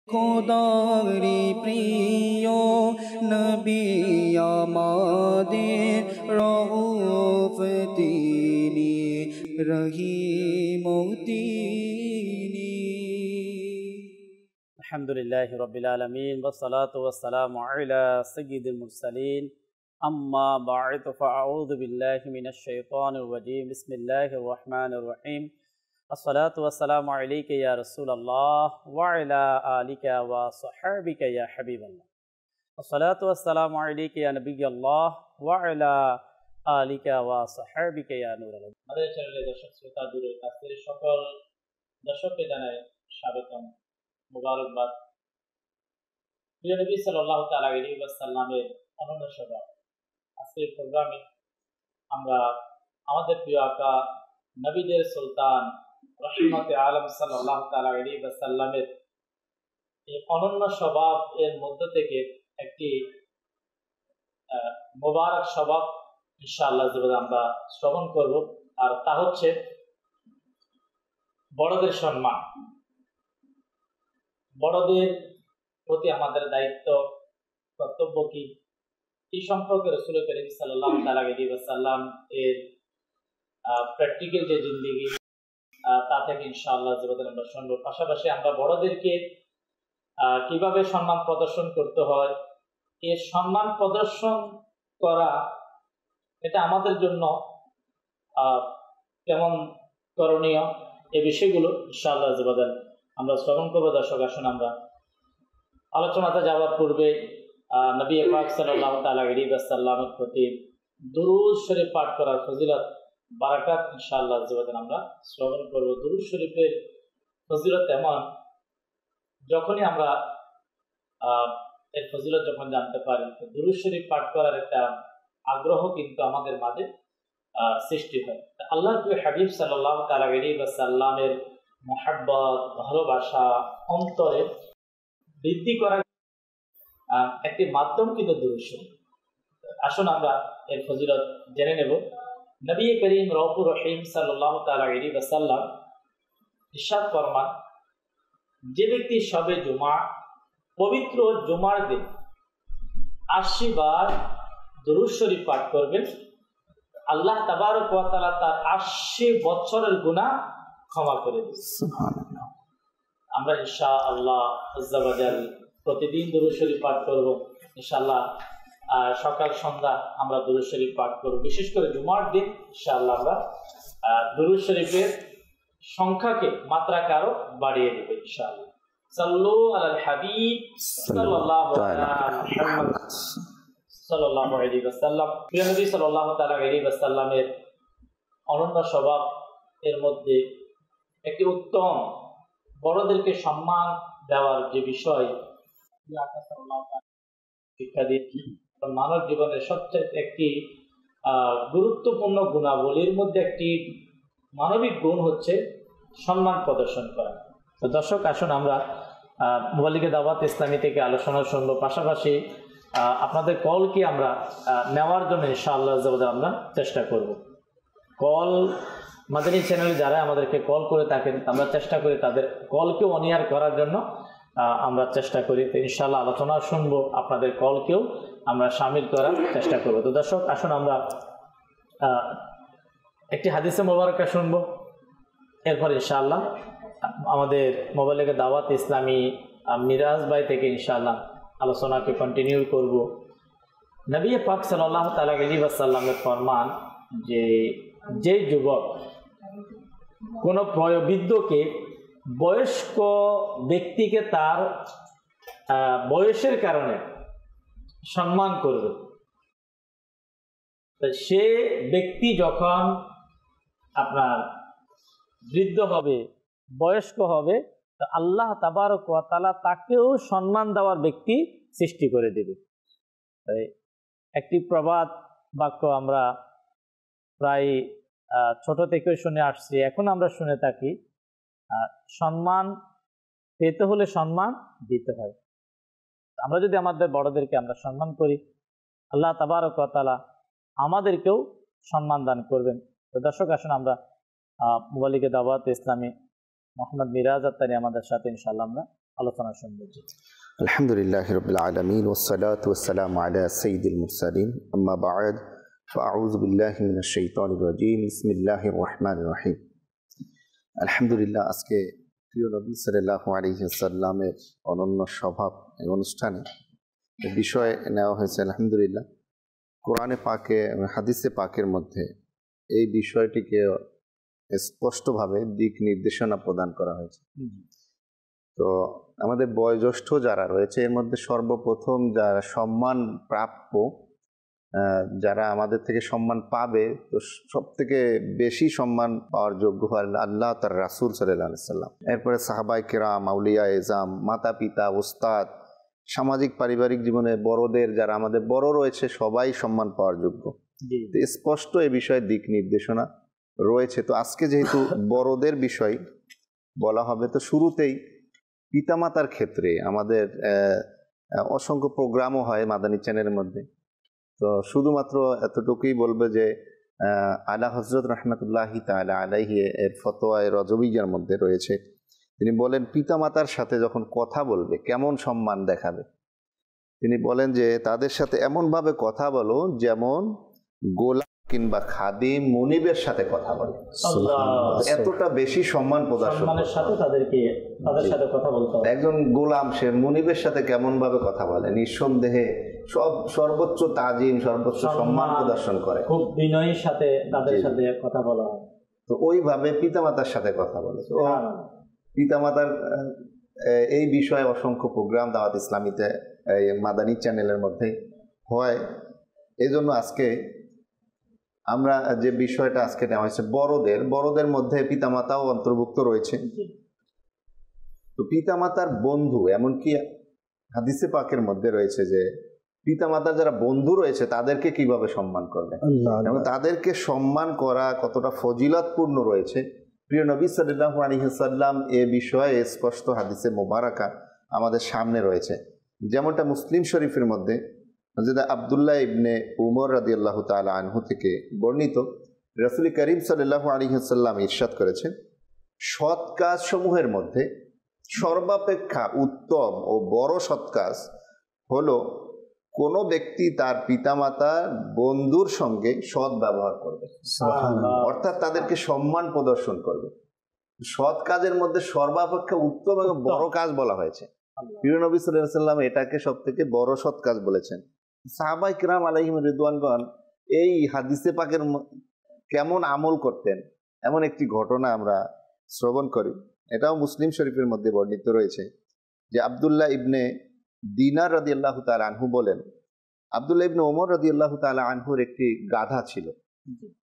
খোদারি প্রিয় নবী আমাদের রউফ তিনি রহিম তিনি। আলহামদুলিল্লাহি রাব্বিল আলামিন ওয়াসসালাতু ওয়াসসালামু আলা সাইয়্যিদিল মুরসালিন আম্মা বা'দ ফাআউযু বিল্লাহি মিনাশ শাইতানির রাজীম বিসমিল্লাহির রহমানির রহিম আসসালাতু ওয়াসসালামু আলাইকা ইয়া রাসূলুল্লাহ ওয়া আলা আলিকা ওয়া সাহবিকা ইয়া হাবিবাল্লাহ আসসালাতু ওয়াসসালামু আলাইকা ইয়া নবিয়াল্লাহ ওয়া আলা আলিকা ওয়া সাহবিকা ইয়া নূরাল্লাহ। আমাদের চ্যানেলের দর্শক শ্রোতা দূরের কাছের সকল দর্শককে জানাই স্বাগতম, মুবারকবাদ। প্রিয় নবী সাল্লাল্লাহু তাআলা আলাইহি ওয়াসাল্লামের অনন্য সেবা। আজকের প্রোগ্রামে আমরা আমাদের প্রিয় আকা নবীদের সুলতান রহমতে আলম সাল্লাল্লাহু তাআলা আলাইহি ওয়াসাল্লামের এই অনন্য স্বভাব এর মধ্য থেকে একটি মোবারক স্বভাব ইনশাআল্লাহ আমরা শ্রবণ করব, আর তা হচ্ছে বড়দের সম্মান। বড়দের প্রতি আমাদের দায়িত্ব, কর্তব্য কি, এই সম্পর্কে রাসূল করিম সাল্লাল্লাহু তাআলা আলাইহি ওয়াসাল্লাম এর প্র্যাকটিক্যাল যে জিন্দেগি তা থেকে ইনশাআল্লাহ আমরা শুনব। পাশাপাশি আমরা বড়দেরকে কিভাবে সম্মান প্রদর্শন করতে হয়, এই সম্মান প্রদর্শন করা এটা আমাদের জন্য কেমন করণীয়, এই বিষয়গুলো ইনশাআল্লাহ আমরা শ্রবণ করবো। দর্শক আসুন আমরা আলোচনাতে যাওয়ার পূর্বে নবী পাক সাল্লাল্লাহু তাআলা আলাইহি ওয়াসাল্লামের প্রতি দুরূদ শরীফ পাঠ করার ফজিলত বারাকাত ইনশাআল্লাহ আমরা শ্রবণ করব। দুরূদ শরীফের ফজিলত এমন, যখনই আমরা এর ফজিলত যখন জানতে পারি, দুরূদ শরীফ পাঠ করার একটা আগ্রহ কিন্তু আমাদের মাঝে সৃষ্টি হয়। আল্লাহর প্রিয় হাবিব সাল্লাল্লাহু তাআলা আলাইহি ওয়াসাল্লামের মুহাব্বত, ভালোবাসা অন্তরে বৃদ্ধি করার একটি মাধ্যম কিন্তু দুরূদ শরীফ। আসুন আমরা এর ফজিলত জেনে নেব। নবী করিম রউফুর রহিম সাল্লাল্লাহু তাআলা আলাইহি ওয়াসাল্লাম ইরশাদ ফরমান, যে ব্যক্তি শবে জুমা, পবিত্র জুমার দিন ৮০ বার দুরূদ শরীফ পাঠ করবেন, আল্লাহ তাবারক ওয়া তাআলা তার ৮০ বছরের গুনাহ ক্ষমা করে দিবেন। সুবহানাল্লাহ। আমরা ইনশাআল্লাহ আজ্জা ওয়া জাল প্রতিদিন দুরূদ শরীফ পাঠ করব ইনশাআল্লাহ। সকাল সন্ধ্যা আমরা দুরূদ শরীফ পাঠ করব, বিশেষ করে জুমার দিন ইনশাআল্লাহ আমরা দুরূদ শরীফের সংখ্যাকে মাত্রাকে আরো বাড়িয়ে দেব ইনশাআল্লাহ। সাল্লু আলাল হাবিব সাল্লাল্লাহু আলাইহি ওয়াসাল্লাম। প্রিয় নবী সাল্লাল্লাহু তাআলা আলাইহি ওয়াসাল্লামের অনন্য স্বভাব এর মধ্যে একটি উত্তম বড়দেরকে সম্মান দেওয়ার যে বিষয় শিক্ষা দিচ্ছি, মানব জীবনের সবচেয়ে একটি গুরুত্বপূর্ণ গুণাবলীর মধ্যে একটি মানবিক গুণ হচ্ছে সম্মান প্রদর্শন করা। তো দর্শক আসুন আমরা মুবাল্লিগে দাওয়াত ইসলামী থেকে আলোচনা শুনবো, পাশাপাশি আপনাদের কল কি আমরা নেওয়ার জন্য ইনশাআল্লাহ আমরা চেষ্টা করব। কল মাদানী চ্যানেলে যারা আমাদেরকে কল করে থাকেন, আমরা চেষ্টা করি তাদের কলকেও অনিয়ার করার জন্য আমরা চেষ্টা করি। তো ইনশাআল্লাহ আলোচনা শুনবো, আপনাদের কলকেও আমরা শামিল করার চেষ্টা করব। তো দর্শক আসুন আমরা একটি হাদিসে মোবারকা শুনবো, এরপর ইনশাআল্লাহ আমাদের মুবাল্লিগে দাওয়াত ইসলামী মিরাজ ভাই থেকে ইনশাআল্লাহ আলোচনাকে কন্টিনিউ করব। নবী পাক সাল্লাল্লাহু তাআলা আলাইহি ওয়াসাল্লামের ফরমান যে যুবক কোনো বয়োবৃদ্ধকে, বয়স্ক ব্যক্তিকে তার বয়সের কারণে সম্মান করবে, সে ব্যক্তি যখন আপনার বৃদ্ধ হবে, বয়স্ক হবে, তো আল্লাহ তাবারক ওয়া তাআলা তাকেও সম্মান দেওয়ার ব্যক্তি সৃষ্টি করে দেবে। একটি প্রবাদ বাক্য আমরা প্রায় ছোট থেকে শুনে আসছি, এখন আমরা শুনে থাকি, সম্মান পেতে হলে সম্মান দিতে হয়। আমরা যদি আমাদের বড়দেরকে আমরা সম্মান করি, আল্লাহ তাবারক ওয়া তাআলা আমাদেরকেও সম্মান দান করবেন। তো দর্শক আসুন আমরা মুবাল্লিগে দাওয়াত ইসলামী মোহাম্মদ মিরাজ আত্তারি আমাদের সাথে ইনশাআল্লাহ আমরা আলোচনা শুনবো। আলহামদুলিল্লাহি রাব্বিল আলামিন ওয়াসসালাতু ওয়াসসালামু আলা সাইয়্যিদিল মুরসালিন আম্মা বা'দ ফাআউযু বিল্লাহি মিনাশ শাইতানির রাজীম বিসমিল্লাহির রহমানির রহিম। আলহামদুলিল্লাহ, আজকে প্রিয় নবী সাল্লাল্লাহু আলাইহি ওয়াসাল্লামের অনন্য স্বভাব এই অনুষ্ঠানে বিষয় নেওয়া হয়েছে। আলহামদুলিল্লাহ, কোরআনে পাকে হাদিসে পাকের মধ্যে এই বিষয়টিকে স্পষ্টভাবে দিক নির্দেশনা প্রদান করা হয়েছে। তো আমাদের বয়োজ্যেষ্ঠ যারা রয়েছে এর মধ্যে সর্বপ্রথম যারা সম্মান প্রাপ্য, যারা আমাদের থেকে সম্মান পাবে, তো সব থেকে বেশি সম্মান পাওয়ার যোগ্য হয় আল্লাহ তার রাসূল সাল্লাল্লাহু আলাইহি সাল্লাম। এরপরে সাহাবায়ে কেরাম, আউলিয়া এজাম, মাতা পিতা, উস্তাদ, সামাজিক পারিবারিক জীবনে বড়দের যারা আমাদের বড় রয়েছে সবাই সম্মান পাওয়ার যোগ্য। তো স্পষ্ট এ বিষয়ে দিক নির্দেশনা রয়েছে। তো আজকে যেহেতু বড়দের বিষয় বলা হবে, তো শুরুতেই পিতামাতার ক্ষেত্রে আমাদের অসংখ্য প্রোগ্রামও হয় মাদানী চ্যানেলের মধ্যে। তো শুধুমাত্র এতটুকুই বলবে যে আলা হযরত রাহমাতুল্লাহি তাআলা আলাইহি এর ফতোয়ায়ে রজবিয়ার মধ্যে রয়েছে, তিনি বলেন পিতামাতার সাথে যখন কথা বলবে কেমন সম্মান দেখাবে। তিনি বলেন যে তাদের সাথে এমনভাবে কথা বলো যেমন গোলাম কিংবা খাদিম মুনিবের সাথে কথা বলে। এতটা বেশি সম্মান প্রদর্শন সাথে তাদের সাথে কথা বলতে হবে। একজন গোলাম সে মুনিবের সাথে কেমন ভাবে কথা বলে, নিঃসন্দেহে সর্বোচ্চ তাজিম, সর্বোচ্চ সম্মান প্রদর্শন করে, খুব বিনয়ের সাথে তাদের সাথে কথা বলা হয়। তো ওইভাবে পিতামাতার সাথে কথা বলে। তো পিতামাতার এই বিষয়ে অসংখ্য প্রোগ্রাম দাওয়াত ইসলামীতে মাদানী চ্যানেলের মধ্যে হয়। এই জন্য আজকে আমরা যে বিষয়টা আজকে নেওয়া হয়েছে বড়দের মধ্যে পিতামাতাও অন্তর্ভুক্ত রয়েছে। তো পিতামাতার বন্ধু, এমনকি হাদিসে পাকের মধ্যে রয়েছে যে পিতামাতার যারা বন্ধু রয়েছে তাদেরকে কিভাবে সম্মান করবে এবং তাদেরকে সম্মান করা কতটা ফজিলতপূর্ণ রয়েছে। প্রিয় নবী সাল্লাল্লাহু আলাইহি ওয়াসাল্লাম এ বিষয়ে স্পষ্ট হাদিসে মোবারকা আমাদের সামনে রয়েছে। যেমনটা মুসলিম শরীফের মধ্যে হযরত আব্দুল্লাহ ইবনে উমর রাদিয়াল্লাহু তাআলা আনহু থেকে বর্ণিত, রাসূল করিম সাল্লাল্লাহু আলাইহি ওয়াসাল্লাম ইরশাদ করেছেন, সৎ কাজ সমূহের মধ্যে সর্বাপেক্ষা উত্তম ও বড় সৎ কাজ হলো কোনো ব্যক্তি তার পিতামাতার বন্ধুর সঙ্গে সৎ ব্যবহার করবে, অর্থাৎ তাদেরকে সম্মান প্রদর্শন করবে। সৎ কাজের মধ্যে সর্বাপেক্ষা উত্তম এবং বড় কাজ বলা হয়েছে। প্রিয় নবী সাল্লাল্লাহু আলাইহি ওয়াসাল্লাম এটাকে সবথেকে বড় সৎ কাজ বলেছেন। সাহাবায়ে কিরাম আলাইহিম রিদওয়ানগণ এই হাদিসে পাকের কেমন আমল করতেন এমন একটি ঘটনা আমরা শ্রবণ করি। এটাও মুসলিম শরীফের মধ্যে বর্ণিত রয়েছে যে আব্দুল্লাহ ইবনে দিনার রাদিয়াল্লাহু তাআলা আনহু বলেন, আব্দুল্লাহ ইবনে ওমর রাদিয়াল্লাহু তাআলা আনহুর একটি গাধা ছিল,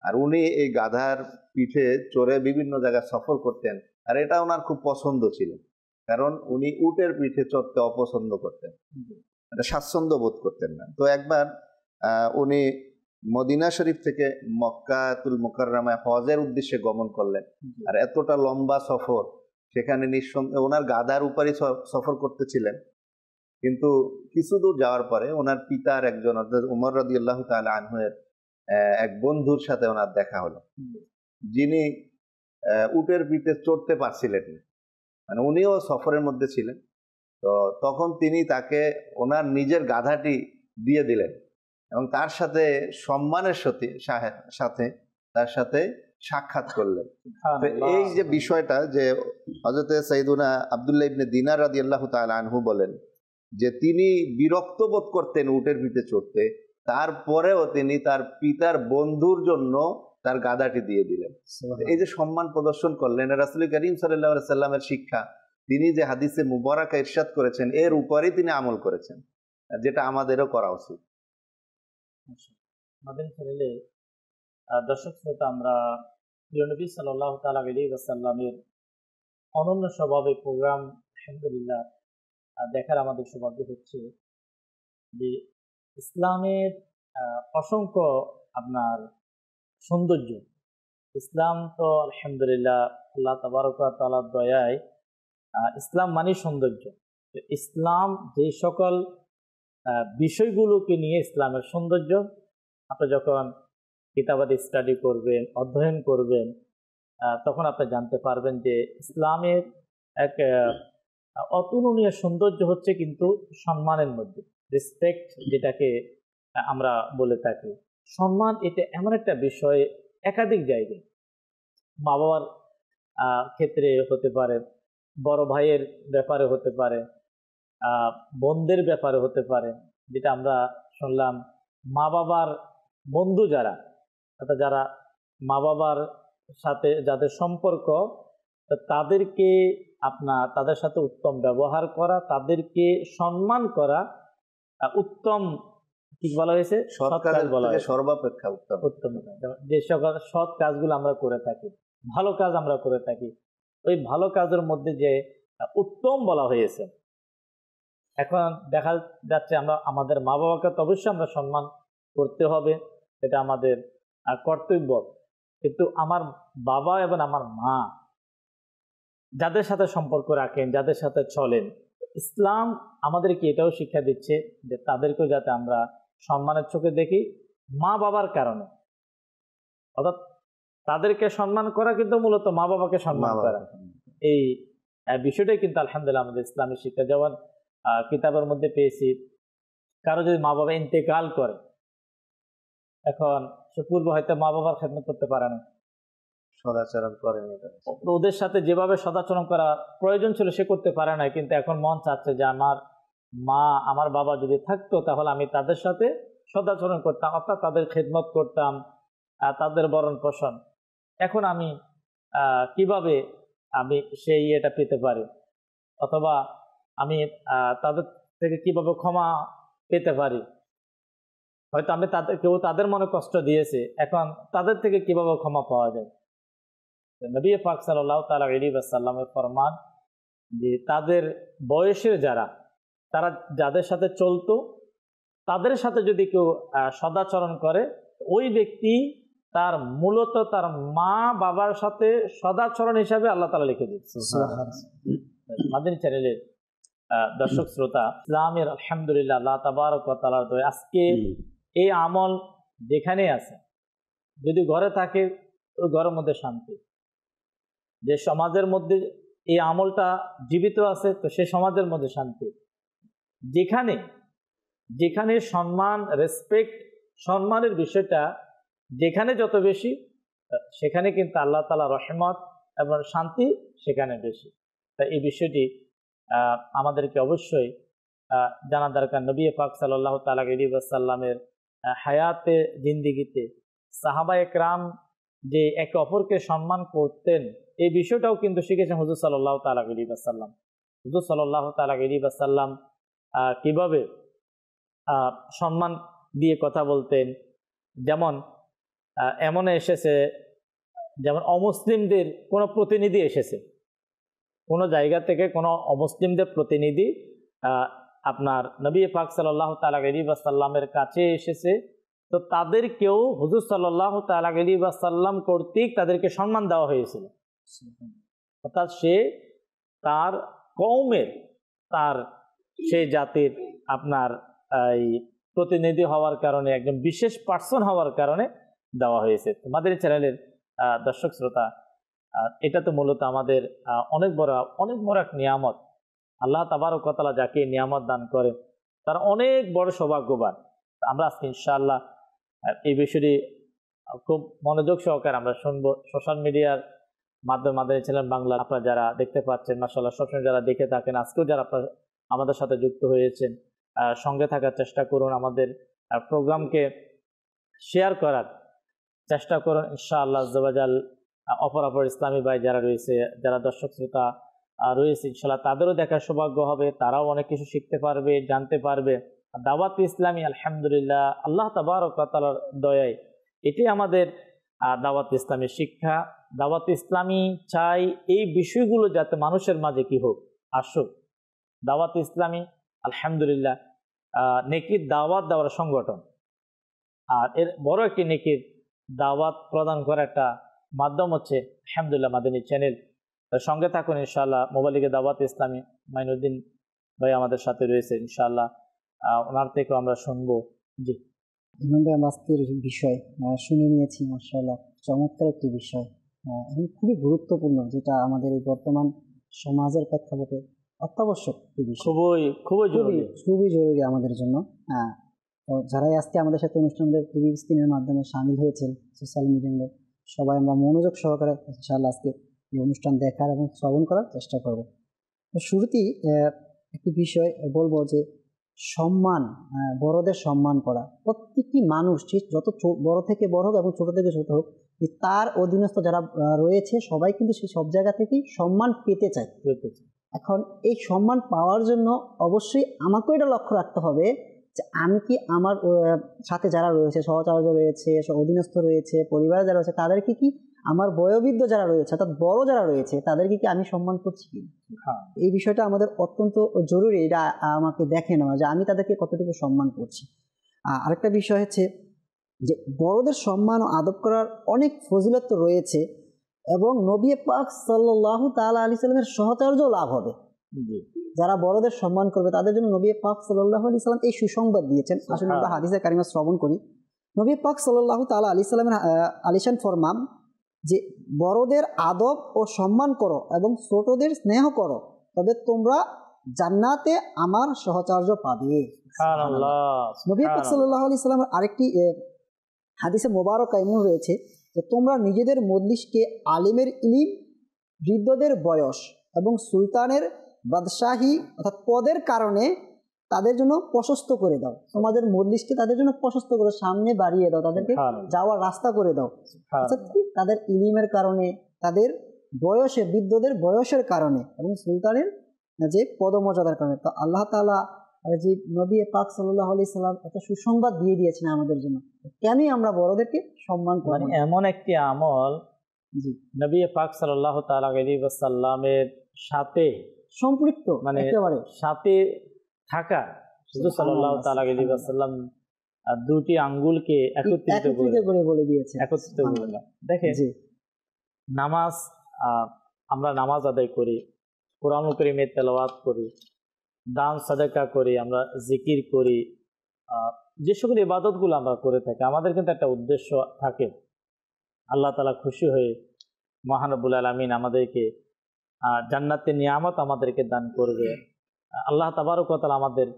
আর উনি এই গাধার পিঠে চড়ে বিভিন্ন জায়গায় সফর করতেন। আর এটা ওনার খুব পছন্দ ছিল, কারণ উনি উটের পিঠে চড়তে অপছন্দ করতেন, এটা স্বাচ্ছন্দ্য বোধ করতেন না। তো একবার উনি মদিনা শরীফ থেকে মক্কাতুল মুকাররমায় হজের উদ্দেশ্যে গমন করলেন। আর এতটা লম্বা সফর, সেখানে নিঃসন্দেহে ওনার গাধার উপরই সফর করতেছিলেন। কিন্তু কিছু দূর যাওয়ার পরে ওনার পিতার একজন অর্থাৎ উমর রাদিয়াল্লাহু তাআলা আনহুর এক বন্ধুর সাথে ওনার দেখা হলো, যিনি উটের পিঠে চড়তে পারছিলেন না, মানে উনিও সফরের মধ্যে ছিলেন। তো তখন তিনি তাকে ওনার নিজের গাধাটি দিয়ে দিলেন এবং তার সাথে সম্মানের সাথে তার সাথে সাক্ষাৎ করলেন। এই যে বিষয়টা, যে হযরত সাইয়্যিদুনা আব্দুল্লাহ ইবনে দিনার রাদিয়াল্লাহু তাআলা আনহু বলেন যে তিনি বিরক্ত বোধ করতেন উটের পিঠে চড়তে, তারপরেও তিনি তার পিতার বন্ধুর জন্য তার গাধাটি দিয়ে দিলেন। এই যে সম্মান প্রদর্শন করলেন, রাসূল করিম সাল্লাল্লাহু আলাইহি ওয়াসাল্লামের শিক্ষা, তিনি যে হাদিসে মুবারাকা ইরশাদ করেছেন এর উপরেই তিনি আমল করেছেন, যেটা আমাদেরও করা উচিত। মাদানী চ্যানেলে দর্শক শ্রোতা, আমরা প্রিয় নবী সাল্লাল্লাহু তাআলা আলাইহি ওয়াসাল্লামের অনন্য স্বভাবের প্রোগ্রাম আলহামদুলিল্লাহ দেখার আমাদের সৌভাগ্য হচ্ছে। যে ইসলামের অসংখ্য আপনার সৌন্দর্য, ইসলাম তো আলহামদুলিল্লাহ আল্লাহ তাবারক ওয়া তাআলার দয়ায় ইসলাম মানে সৌন্দর্য। ইসলাম যে সকল বিষয়গুলোকে নিয়ে ইসলামের সৌন্দর্য, আপনি যখন কিতাবাদি স্টাডি করবেন, অধ্যয়ন করবেন, তখন আপনি জানতে পারবেন যে ইসলামের এক অতুলনীয় সৌন্দর্য হচ্ছে কিন্তু সম্মানের মধ্যে, রেসপেক্ট যেটাকে আমরা বলে থাকি। সম্মান এটা এমন একটা বিষয়, একাধিক জায়গায় মা বাবার ক্ষেত্রে হতে পারে, বড় ভাইয়ের ব্যাপারে হতে পারে, বোনদের ব্যাপারে হতে পারে, যেটা আমরা শুনলাম মা বাবার বন্ধু যারা, অর্থাৎ যারা মা বাবার সাথে যাদের সম্পর্ক, তাদেরকে তাদের সাথে উত্তম ব্যবহার করা, তাদেরকে সম্মান করা, উত্তম কি বলা হয়েছে, সৎ কাজ বলা হয়, সর্বাপেক্ষা উত্তম। যে সকল সৎ কাজগুলো আমরা করে থাকি, ভালো কাজ আমরা করে থাকি, ওই ভালো কাজের মধ্যে যে উত্তম বলা হয়েছে। এখন দেখা যাচ্ছে আমরা আমাদের মা বাবাকে তো অবশ্যই আমরা সম্মান করতে হবে, এটা আমাদের কর্তব্য, কিন্তু আমার বাবা এবং আমার মা যাদের সাথে সম্পর্ক রাখেন, যাদের সাথে চলেন, ইসলাম আমাদেরকে এটাও শিক্ষা দিচ্ছে যে তাদেরকেও যাতে আমরা সম্মানের চোখে দেখি, মা বাবার কারণে। অর্থাৎ তাদেরকে সম্মান করা কিন্তু মূলত মা বাবাকে সম্মান করা, এই বিষয়টাই কিন্তু আলহামদুলিল্লাহ আমাদের ইসলামী শিক্ষা। যেমন কিতাবের মধ্যে পেয়েছি, কারো যদি মা বাবা ইন্তেকাল করে, এখন সে পূর্বে হয়তো মা বাবার খেদমত করতে পারে না, সদাচরণ করেনি, ওদের সাথে যেভাবে সদাচরণ করা প্রয়োজন ছিল সে করতে পারে না, কিন্তু এখন মন চাচ্ছে যে আমার মা আমার বাবা যদি থাকতো তাহলে আমি তাদের সাথে সদাচরণ করতাম, অর্থাৎ তাদের খেদমত করতাম, তাদের বরণ পোষণ। এখন আমি কিভাবে আমি সেই এটা পেতে পারি, অথবা আমি তাদের থেকে কিভাবে ক্ষমা পেতে পারি। হয়তো আমি কেউ তাদের মনে কষ্ট দিয়েছে, এখন তাদের থেকে কিভাবে ক্ষমা পাওয়া যায়। নবী পাক সাল্লাল্লাহু তাআলা আলাইহি ওয়াসাল্লামের ফরমান যে তাদের বয়সের যারা, তারা যাদের সাথে চলতো, তাদের সাথে যদি কেউ সদাচরণ করে, ওই ব্যক্তি তার মূলত তার মা বাবার সাথে সদাচরণ হিসাবে আল্লাহ তাআলা লিখে দিচ্ছে। মাদানী চ্যানেলের দর্শক শ্রোতা, ইসলামের আলহামদুলিল্লাহ আল্লাহ তাবারক ওয়া তাআলার দয়ায় আজকে এই আমল যেখানে আছে, যদি ঘরে থাকে ওই ঘরের মধ্যে শান্তি, যে সমাজের মধ্যে এই আমলটা জীবিত আছে তো সে সমাজের মধ্যে শান্তি। যেখানে যেখানে সম্মান, রেসপেক্ট, সম্মানের বিষয়টা যেখানে যত বেশি, সেখানে কিন্তু আল্লাহ তাআলা রহমত এবং শান্তি সেখানে বেশি। তাই এই বিষয়টি আমাদেরকে অবশ্যই জানা দরকার। নবী পাক সাল্লাল্লাহু তাআলা আলাইহি ওয়াসাল্লামের হায়াতে জিন্দিগিতে সাহাবায়ে কেরাম যে একে অপরকে সম্মান করতেন, এই বিষয়টাও কিন্তু শিখেছেন হুজুর সাল্লাল্লাহু তাআলা আলাইহি ওয়াসাল্লাম। হুজুর সাল্লাল্লাহু তাআলা আলাইহি ওয়াসাল্লাম কিভাবে সম্মান দিয়ে কথা বলতেন। যেমন এমন এসেছে, যেমন অমুসলিমদের কোনো প্রতিনিধি এসেছে, কোনো জায়গা থেকে কোনো অমুসলিমদের প্রতিনিধি আপনার নবী পাক সাল্লাল্লাহু তাআলা আলাইহি ওয়াসাল্লামের কাছে এসেছে, তো তাদেরকেও হুজুর সাল্লাল্লাহু তাআলা আলাইহি ওয়াসাল্লাম কর্তৃক তাদেরকে সম্মান দেওয়া হয়েছিল। অর্থাৎ সে তার কওমের, তার সেই জাতির আপনার এই প্রতিনিধি হওয়ার কারণে, একজন বিশেষ পার্সন হওয়ার কারণে দেওয়া হয়েছে। তোমাদের চ্যানেলের দর্শক শ্রোতা, এটা তো মূলত আমাদের অনেক বড় এক নিয়ামত। আল্লাহ তাবারক ওয়া তাআলা যাকে নিয়ামত দান করে তার অনেক বড় সৌভাগ্যবান। আমরা আজকে ইনশাআল্লাহ এই বিষয়টি খুব মনোযোগ সহকারে আমরা শুনবো। সোশ্যাল মিডিয়ার মাধ্যমে মাদানী চ্যানেল বাংলা আপনারা যারা দেখতে পাচ্ছেন, মাশাআল্লাহ সবসময় যারা দেখে থাকেন, আজকেও যারা আপনারা আমাদের সাথে যুক্ত হয়েছেন, সঙ্গে থাকার চেষ্টা করুন, আমাদের প্রোগ্রামকে শেয়ার করার চেষ্টা করুন ইনশাআল্লাহ আজ্জা ওয়া জাল। অপর ইসলামী ভাই যারা রয়েছে, যারা দর্শক শ্রোতা রয়েছে, ইনশাআল্লাহ তাদেরও দেখার সৌভাগ্য হবে, তারাও অনেক কিছু শিখতে পারবে, জানতে পারবে। দাওয়াত ইসলামী আলহামদুলিল্লাহ আল্লাহ তাবারক ওয়া তাআলার দয়ায় এটি আমাদের দাওয়াত ইসলামের শিক্ষা। দাওয়াত ইসলামী চাই এই বিষয়গুলো যাতে মানুষের মাঝে কি হোক, আসুক। দাওয়াত ইসলামী আলহামদুলিল্লাহ নেকির দাওয়াত দেওয়ার সংগঠন, আর এর বড় একটি নেকির দাওয়াত প্রদান করার একটা মাধ্যম হচ্ছে আলহামদুলিল্লাহ মাদানী চ্যানেল। সঙ্গে থাকুন ইনশাআল্লাহ। মোবাইলে দাওয়াত ইসলামী মাইনুদ্দিন ভাই আমাদের সাথে রয়েছে, ইনশাআল্লাহ ওনার থেকেও আমরা শুনবো। জি আজকের বিষয় শুনে নিয়েছি, মাশাআল্লাহ চমৎকার একটি বিষয় এবং খুবই গুরুত্বপূর্ণ, যেটা আমাদের এই বর্তমান সমাজের প্রেক্ষাপটে অত্যাবশ্যক এই বিষয়, খুবই খুবই জরুরি। খুবই জরুরি আমাদের জন্য। হ্যাঁ, তো যারাই আজকে আমাদের সাথে অনুষ্ঠানের টিভি স্ক্রিনের মাধ্যমে সামিল হয়েছেন, সোশ্যাল মিডিয়ায় সবাই আমরা মনোযোগ সহকারে ইনশাআল্লাহ আজকে এই অনুষ্ঠান দেখার এবং শ্রবণ করার চেষ্টা করব। তো শুরুতেই একটি বিষয় বলবো যে সম্মান, বড়দের সম্মান করা। প্রত্যেকটি মানুষ যত বড় থেকে বড় হোক এবং ছোট থেকে ছোট হোক, তার অধীনস্থ যারা রয়েছে সবাই কিন্তু সেই সব জায়গা থেকেই সম্মান পেতে চায়। এখন এই সম্মান পাওয়ার জন্য অবশ্যই আমাকেও এটা লক্ষ্য রাখতে হবে যে আমি কি আমার সাথে যারা রয়েছে, সহচার্য রয়েছে, অধীনস্থ রয়েছে, পরিবারে যারা রয়েছে, তাদেরকে কি আমার বয়োবৃদ্ধ যারা রয়েছে অর্থাৎ বড় যারা রয়েছে তাদেরকে কি আমি সম্মান করছি কি। এই বিষয়টা আমাদের অত্যন্ত জরুরি, এটা আমাকে দেখে নেওয়া যে আমি তাদেরকে কতটুকু সম্মান করছি। আরেকটা বিষয় হচ্ছে যে বড়দের সম্মান ও আদব করার অনেক ফজিলত রয়েছে এবং নবী পাক সাল্লাল্লাহু তাআলা আলাইহি সাল্লামের সহচর্য লাভ হবে। যারা বড়দের সম্মান করবে তাদের জন্য নবী পাক সাল্লাল্লাহু আলাইহি সাল্লাম এই সুসংবাদ দিয়েছেন। আসুন আমরা হাদিসে কারিমা শ্রবণ করি। নবী পাক সাল্লাল্লাহু তাআলা আলাইহি সাল্লামের আলিশান ফরমান যে বড়দের আদব ও সম্মান করো এবং ছোটদের স্নেহ করো, তবে তোমরা জান্নাতে আমার সহচর্য পাবে। নবী পাক সাল্লাল্লাহু আলাইহি সাল্লামের আরেকটি হাদিসে মোবারক এমন রয়েছে যে তোমরা নিজেদের মজলিসকে আলিমের ইলিম, বৃদ্ধদের বয়স এবং সুলতানের বাদশাহী অর্থাৎ পদের কারণে তাদের জন্য প্রশস্ত করে দাও। তোমাদের মজলিসকে তাদের জন্য প্রশস্ত করে সামনে বাড়িয়ে দাও, তাদেরকে যাওয়ার রাস্তা করে দাও। তাদের ইলিমের কারণে, তাদের বয়সে, বৃদ্ধদের বয়সের কারণে এবং সুলতানের যে পদমর্যাদার কারণে। তো আল্লাহ তাআলা যে নবী পাক সাল্লাল্লাহু আলাইহি সাল্লাম একটা সুসংবাদ দিয়ে দিয়েছেন আমাদের জন্য, কেনই আমরা বড়দেরকে সম্মান করব। মানে এমন একটি আমল নবী পাক সাল্লাল্লাহু তাআলা আলাইহি ওয়াসাল্লামের সাথে সম্পৃক্ত, মানে একেবারে সাথে থাকা। শুধু সাল্লাল্লাহু তাআলা আলাইহি ওয়াসাল্লাম দুটি আঙ্গুলকে একত্রিত করে বলে দিয়েছে, একত্রিত করে। দেখেন নামাজ, আমরা নামাজ আদায় করি, কোরআনুল কারীমের তেলাওয়াত করি, দান সাদাকা করি, আমরা জিকির করি, যে সকল ইবাদতগুলো আমরা করে থাকি আমাদের কিন্তু একটা উদ্দেশ্য থাকে। আল্লাহ তাআলা খুশি হয়ে মহান রব্বুল আলামিন আমাদেরকে জান্নাতের নিয়ামত আমাদেরকে দান করবে, আল্লাহ তাবারক ওয়া তাআলা আমাদের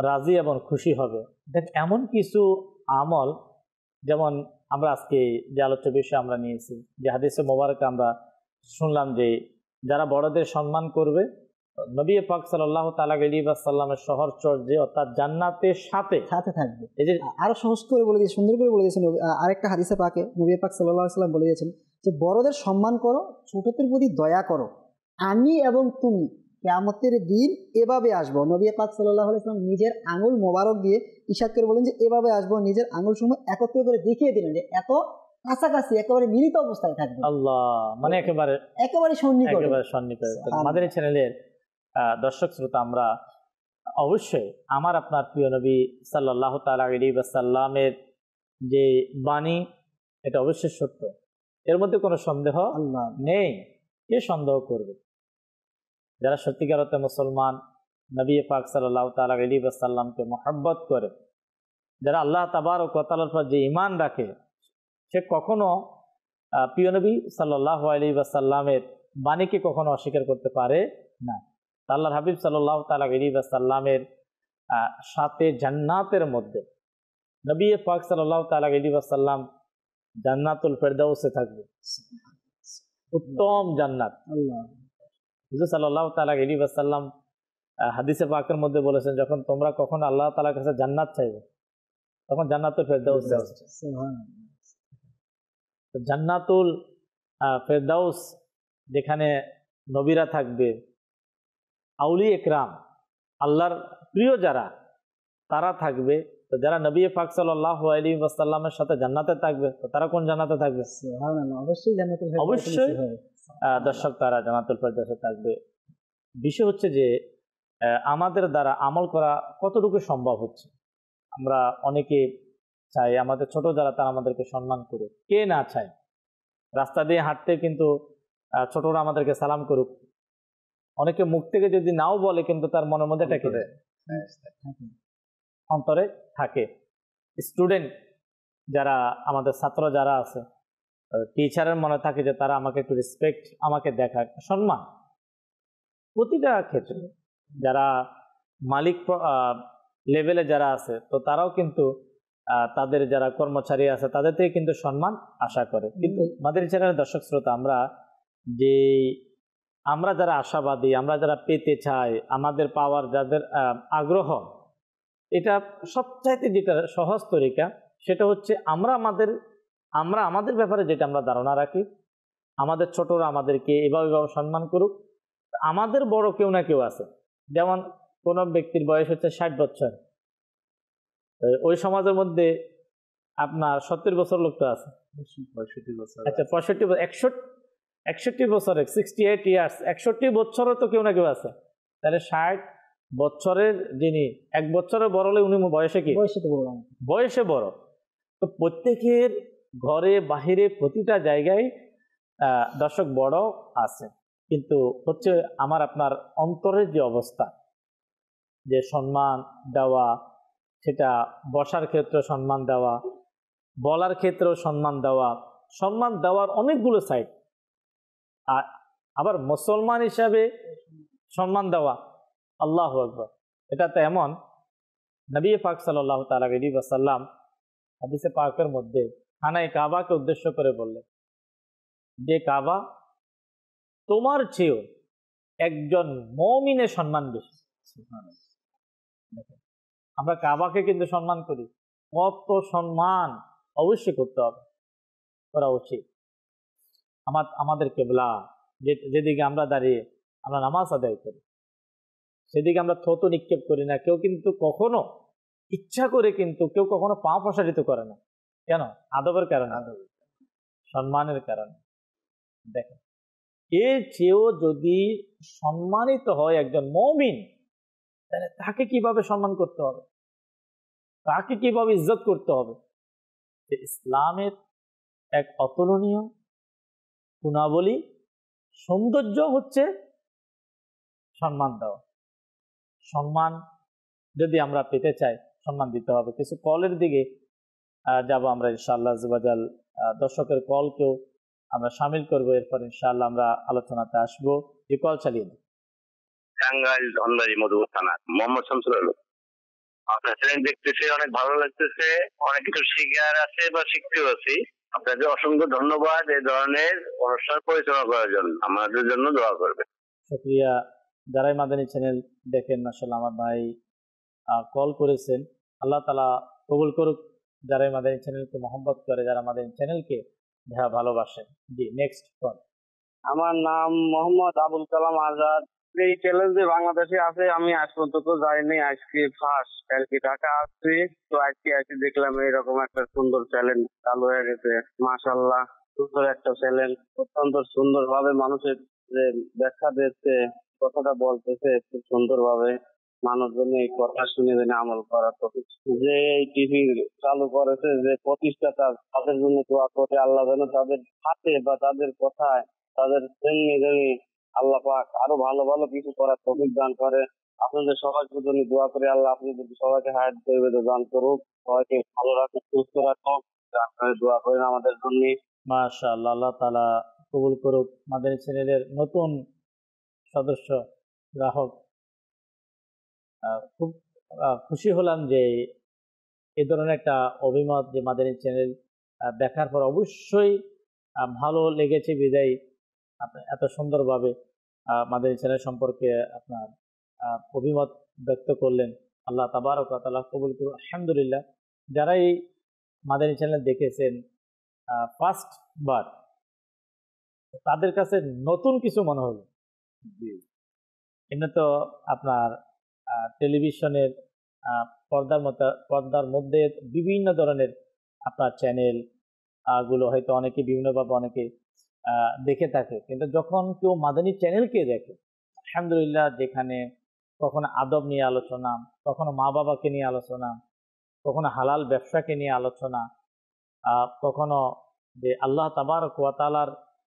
রাজি এবং খুশি হবে। দেখ এমন কিছু আমল, যেমন আমরা আজকে যে আলোচ্য বিষয় আমরা নিয়েছি, যে হাদিসে মোবারকে আমরা শুনলাম যে যারা বড়দের সম্মান করবে নবী পাক সাল্লাল্লাহু তাআলা আলাইহি ওয়াসাল্লামের সহচর্যে অর্থাৎ জান্নাতের সাথে থাকবে। এই যে আরো সহজ করে বলে দিয়েছেন, সুন্দর করে বলে দিয়েছেন আরেকটা হাদিসে পাকে নবী পাক সাল্লাল্লাহু আলাইহি ওয়াসাল্লাম বলে দিয়েছেন যে বড়দের সম্মান করো, ছোটদের প্রতি দয়া করো, আমি এবং তুমি কিয়ামতের দিন এভাবে আসবো। নবী পাক সাল্লাল্লাহু আলাইহি ওয়াসাল্লাম নিজের আঙুল মোবারক দিয়ে ইশারা করে বলেন যে এভাবে আসবো, নিজের আঙুল সমূহ একত্র করে দেখিয়ে দিলেন যে এত কাছাকাছি, একেবারে মিলিত অবস্থায় থাকবে। আল্লাহ, মানে একেবারে সন্নিকটে। মাদানী চ্যানেলের দর্শক শ্রোতা, আমরা অবশ্যই আমার আপনার প্রিয় নবী সাল্লাল্লাহু তাআলা আলাইহি ওয়াসাল্লামের যে বাণী, এটা অবশ্যই সত্য, এর মধ্যে কোনো সন্দেহ নেই। কে সন্দেহ করবে? যারা সত্যিকার অর্থে মুসলমান, নবী পাক সাল্লাল্লাহু তাআলা আলাইহি ওয়াসাল্লামকে মহব্বত করে, যারা আল্লাহ তাবারক ওয়া তাআলার উপর যে ঈমান রাখে, সে কখনো প্রিয় নবী সাল্লাল্লাহু আলাইহি ওয়াসাল্লামের বাণীকে কখনো অস্বীকার করতে পারে না। আল্লাহর হাবিব সাল্লাল্লাহু তাআলা আলাইহি ওয়াসাল্লামের সাথে জান্নাতের মধ্যে নবী পাক সাল্লাল্লাহু তাআলা আলাইহি ওয়াসাল্লাম জান্নাতুল ফেরদাউসে থাকবে, উত্তম জান্নাত। হুজুর সাল্লাল্লাহু তাআলা আলাইহি ওয়াসাল্লাম হাদিসে পাকের মধ্যে বলেছেন, যখন তোমরা কখনো আল্লাহ তাআলার কাছে জান্নাত চাইবে তখন জান্নাতুল ফেরদাউস যাও। জান্নাতুল ফেরদাউস যেখানে নবীরা থাকবে, আউলিয়া ইকরাম, আল্লাহর প্রিয় যারা, তারা থাকবে। তো যারা নবী পাক সাল্লাল্লাহু আলাইহি ওয়াসাল্লামের সাথে জান্নাতে থাকবে, তো তারা কোন জান্নাতে থাকবে? অবশ্যই দর্শক, তারা জান্নাতুল ফেরদাউসে থাকবে। বিষয় হচ্ছে যে আমাদের দ্বারা আমল করা কতটুকু সম্ভব হচ্ছে। আমরা অনেকে চাই আমাদের ছোট যারা, তারা আমাদেরকে সম্মান করুক। কে না চায়? রাস্তা দিয়ে হাঁটতে কিন্তু ছোটরা আমাদেরকে সালাম করুক। অনেকে মুখ থেকে যদি নাও বলে, কিন্তু তার মনের মধ্যে এটা অন্তরে থাকে। স্টুডেন্ট যারা, আমাদের ছাত্র যারা আছে, টিচারের মনে থাকে যে তারা আমাকে একটু রেসপেক্ট, আমাকে দেখা, সম্মান। প্রতিটা ক্ষেত্রে যারা মালিক লেভেলে যারা আছে তো তারাও কিন্তু তাদের যারা কর্মচারী আছে তাদের থেকে কিন্তু সম্মান আশা করে। কিন্তু মাদানী চ্যানেলের দর্শক শ্রোতা, আমরা যারা আশাবাদী, আমরা যারা পেতে চাই, আমাদের পাওয়ার যাদের আগ্রহ, এটা সবচাইতে যেটা সহজ তরিকা সেটা হচ্ছে আমরা আমাদের ব্যাপারে যেটা আমরা ধারণা রাখি, আমাদের ছোটরা আমাদেরকে এভাবে সম্মান করুক। আমাদের বড় কেউ না কেউ আছে, যেমন কোনো ব্যক্তির বয়স হচ্ছে 60 বছর, ওই সমাজের মধ্যে আপনার 70 বছর লোক তো আছে, 65 বছর। আচ্ছা 61 বছরে 68 ইয়ার্স, 61 বছরও তো কেউ না কেউ আছে। তাহলে 60 বছরের যিনি 1 বছরের বড় হলে উনি বয়সে কি বয়সে বড়। তো প্রত্যেকের ঘরে বাহিরে প্রতিটা জায়গায় দর্শক বড় আছে, কিন্তু হচ্ছে আমার আপনার অন্তরের যে অবস্থা, যে সম্মান দেওয়া, সেটা বসার ক্ষেত্রে সম্মান দেওয়া, বলার ক্ষেত্রেও সম্মান দেওয়া, সম্মান দেওয়ার অনেকগুলো সাইড। আর আবার মুসলমান হিসাবে সম্মান দেওয়া, আল্লাহু আকবার, এটা তো এমন নবী পাক সাল্লাল্লাহু তাআলা আলাইহি ওয়াসাল্লাম হাদিসে পাকের মধ্যে খানায়ে কাবাকে উদ্দেশ্য করে বললেন যে কাবা তোমার চেয়েও একজন মুমিনের সম্মান বেশি। আমরা কাবাকে কিন্তু সম্মান করি, কত সম্মান অবশ্যই করতে হবে, করা উচিত। আমাদের কেবলা যেদিকে আমরা দাঁড়িয়ে আমরা নামাজ আদায় করি, সেদিকে আমরা থুতু নিক্ষেপ করি না। কেউ কিন্তু কখনো ইচ্ছা করে কিন্তু কেউ কখনো পা প্রসারিত করে না। কেন? আদবের কারণে, সম্মানের কারণে। দেখেন, এর চেয়েও যদি সম্মানিত হয় একজন মুমিন, তাহলে তাকে কিভাবে সম্মান করতে হবে, তাকে কিভাবে ইজ্জত করতে হবে। ইসলামের এক অতুলনীয় গুণাবলী, সৌন্দর্য হচ্ছে সম্মান দেওয়া। সম্মান যদি আমরা পেতে চাই, সম্মান দিতে হবে। কিছু কলের দিকে যাব আমরা ইনশাআল্লাহ আযওয়াজাল, দর্শকের কলকেও আমরা শামিল করবো। এরপর ইনশাআল্লাহ আমরা আলোচনাতে আসবো। যে কল চালিয়ে দিই। টাঙ্গাইল ধনবাড়ি মধুপুর থানা, মোহাম্মদ শামসুল আলম। আপনার চ্যানেল দেখতেছি, অনেক ভালো লাগতেছে, অনেক কিছু শিখার আছে বা শিখতেও আছি। আপনাকে অসংখ্য ধন্যবাদ এই ধরনের অনুষ্ঠান পরিচালনা করার জন্য। আমাদের জন্য দোয়া করবেন। শুকরিয়া। যারাই মাদানী চ্যানেল দেখেন, মাশাআল্লাহ আমার ভাই কল করেছেন, আল্লাহ তাআলা কবুল করুক। যারাই মাদানী চ্যানেলকে মহব্বত করে, যারা মাদানী চ্যানেলকে ভালোবাসেন। জি, নেক্সট কল। আমার নাম মোহাম্মদ আবুল কালাম আজাদ। এই চ্যালেঞ্জ যে বাংলাদেশে আছে আমি আজ পর্যন্ত যাইনি, আজকে ফার্স্ট। কালকে ঢাকা আসছি, তো আজকে এসে দেখলাম এরকম একটা সুন্দর চ্যালেঞ্জ চালু হয়ে গেছে। মাশাআল্লাহ, সুন্দর একটা চ্যালেঞ্জ, অত্যন্ত সুন্দর ভাবে মানুষের যে ব্যাখ্যা দিচ্ছে, কথাটা বলতেছে খুব সুন্দর ভাবে। মানুষজন এই কথা শুনে জেনে আমল করার তো যে এই টিভি চালু করেছে, যে প্রতিষ্ঠাতা, তাদের জন্য দোয়া করে আল্লাহ যেন তাদের হাতে বা তাদের কথায়, তাদের জেনে আল্লাহ পাক আরো ভালো ভালো কিছু করার তৌফিক দান করে। আপনাদের সবাইকে জন্য দোয়া করে আল্লাহ আপনাদের সবাইকে হায়াত তৈরি দান করুক, সবাইকে ভালো রাখুক, সুস্থ রাখুক। আপনারা দোয়া করেন আমাদের জন্য। মাশাআল্লাহ, আল্লাহ তাআলা কবুল করুক। মাদানী চ্যানেলের নতুন সদস্য গ্রাহক, খুব খুশি হলাম যে এই ধরনের একটা অভিমত, যে মাদানী চ্যানেল দেখার পর অবশ্যই ভালো লেগেছে বিদায় আপনি এত সুন্দরভাবে মাদানী চ্যানেল সম্পর্কে আপনার অভিমত ব্যক্ত করলেন। আল্লাহ তাবারক ওয়া তাআলা কবুল করুন। আলহামদুলিল্লাহ, যারাই মাদানী চ্যানেল দেখেছেন ফার্স্ট বার, তাদের কাছে নতুন কিছু মনে হলো। এমনি তো আপনার টেলিভিশনের পর্দার মধ্যে বিভিন্ন ধরনের আপনার চ্যানেল গুলো হয়তো অনেকে বিভিন্নভাবে অনেকে দেখে থাকে, কিন্তু যখন কেউ মাদানী চ্যানেলকে দেখে, আলহামদুলিল্লাহ, যেখানে কখনো আদব নিয়ে আলোচনা, কখনো মা বাবাকে নিয়ে আলোচনা, কখনো হালাল ব্যবসাকে নিয়ে আলোচনা, কখনো যে আল্লাহ তাবারক ওয়া তাআলার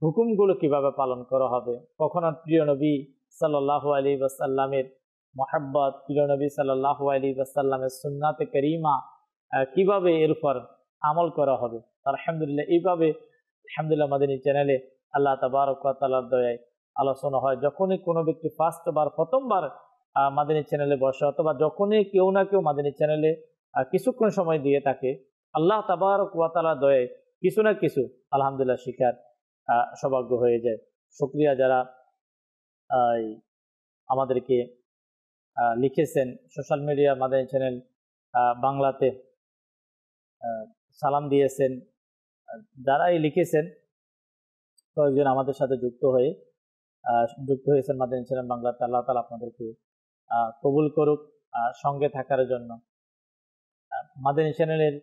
হুকুমগুলো কিভাবে পালন করা হবে, কখনো প্রিয় নবী সাল্লাল্লাহু আলাইহি ওয়াসাল্লামের মহব্বত, প্রিয় নবী সাল্লাল্লাহু আলাইহি ওয়াসাল্লামের সুন্নাতে কারীমা কিভাবে এর উপর আমল করা হবে। আলহামদুলিল্লাহ, এইভাবে আলহামদুলিল্লাহ মাদানী চ্যানেলে আল্লাহ তাবারক ওয়া তাআলার দয়ায় আলোচনা হয়, যখনই কোনো ব্যক্তি ফার্স্টবার প্রথমবার মাদানী চ্যানেলে বসে, অথবা যখনই কেউ না কেউ মাদানী চ্যানেলে কিছুক্ষণ সময় দিয়ে থাকে, আল্লাহ তাবারক ওয়া তাআলা দয়ে কিছু না কিছু আলহামদুলিল্লাহ শিখার সৌভাগ্য হয়ে যায়। শুকরিয়া যারা আমাদেরকে লিখেছেন সোশ্যাল মিডিয়া মাদানী চ্যানেল বাংলাতে সালাম দিয়েছেন, যারাই লিখেছেন কয়েকজন আমাদের সাথে যুক্ত হয়েছেন মাদানী চ্যানেল বাংলাতে। আল্লাহ তাআলা আপনাদেরকে কবুল করুক সঙ্গে থাকার জন্য। মাদানী চ্যানেলের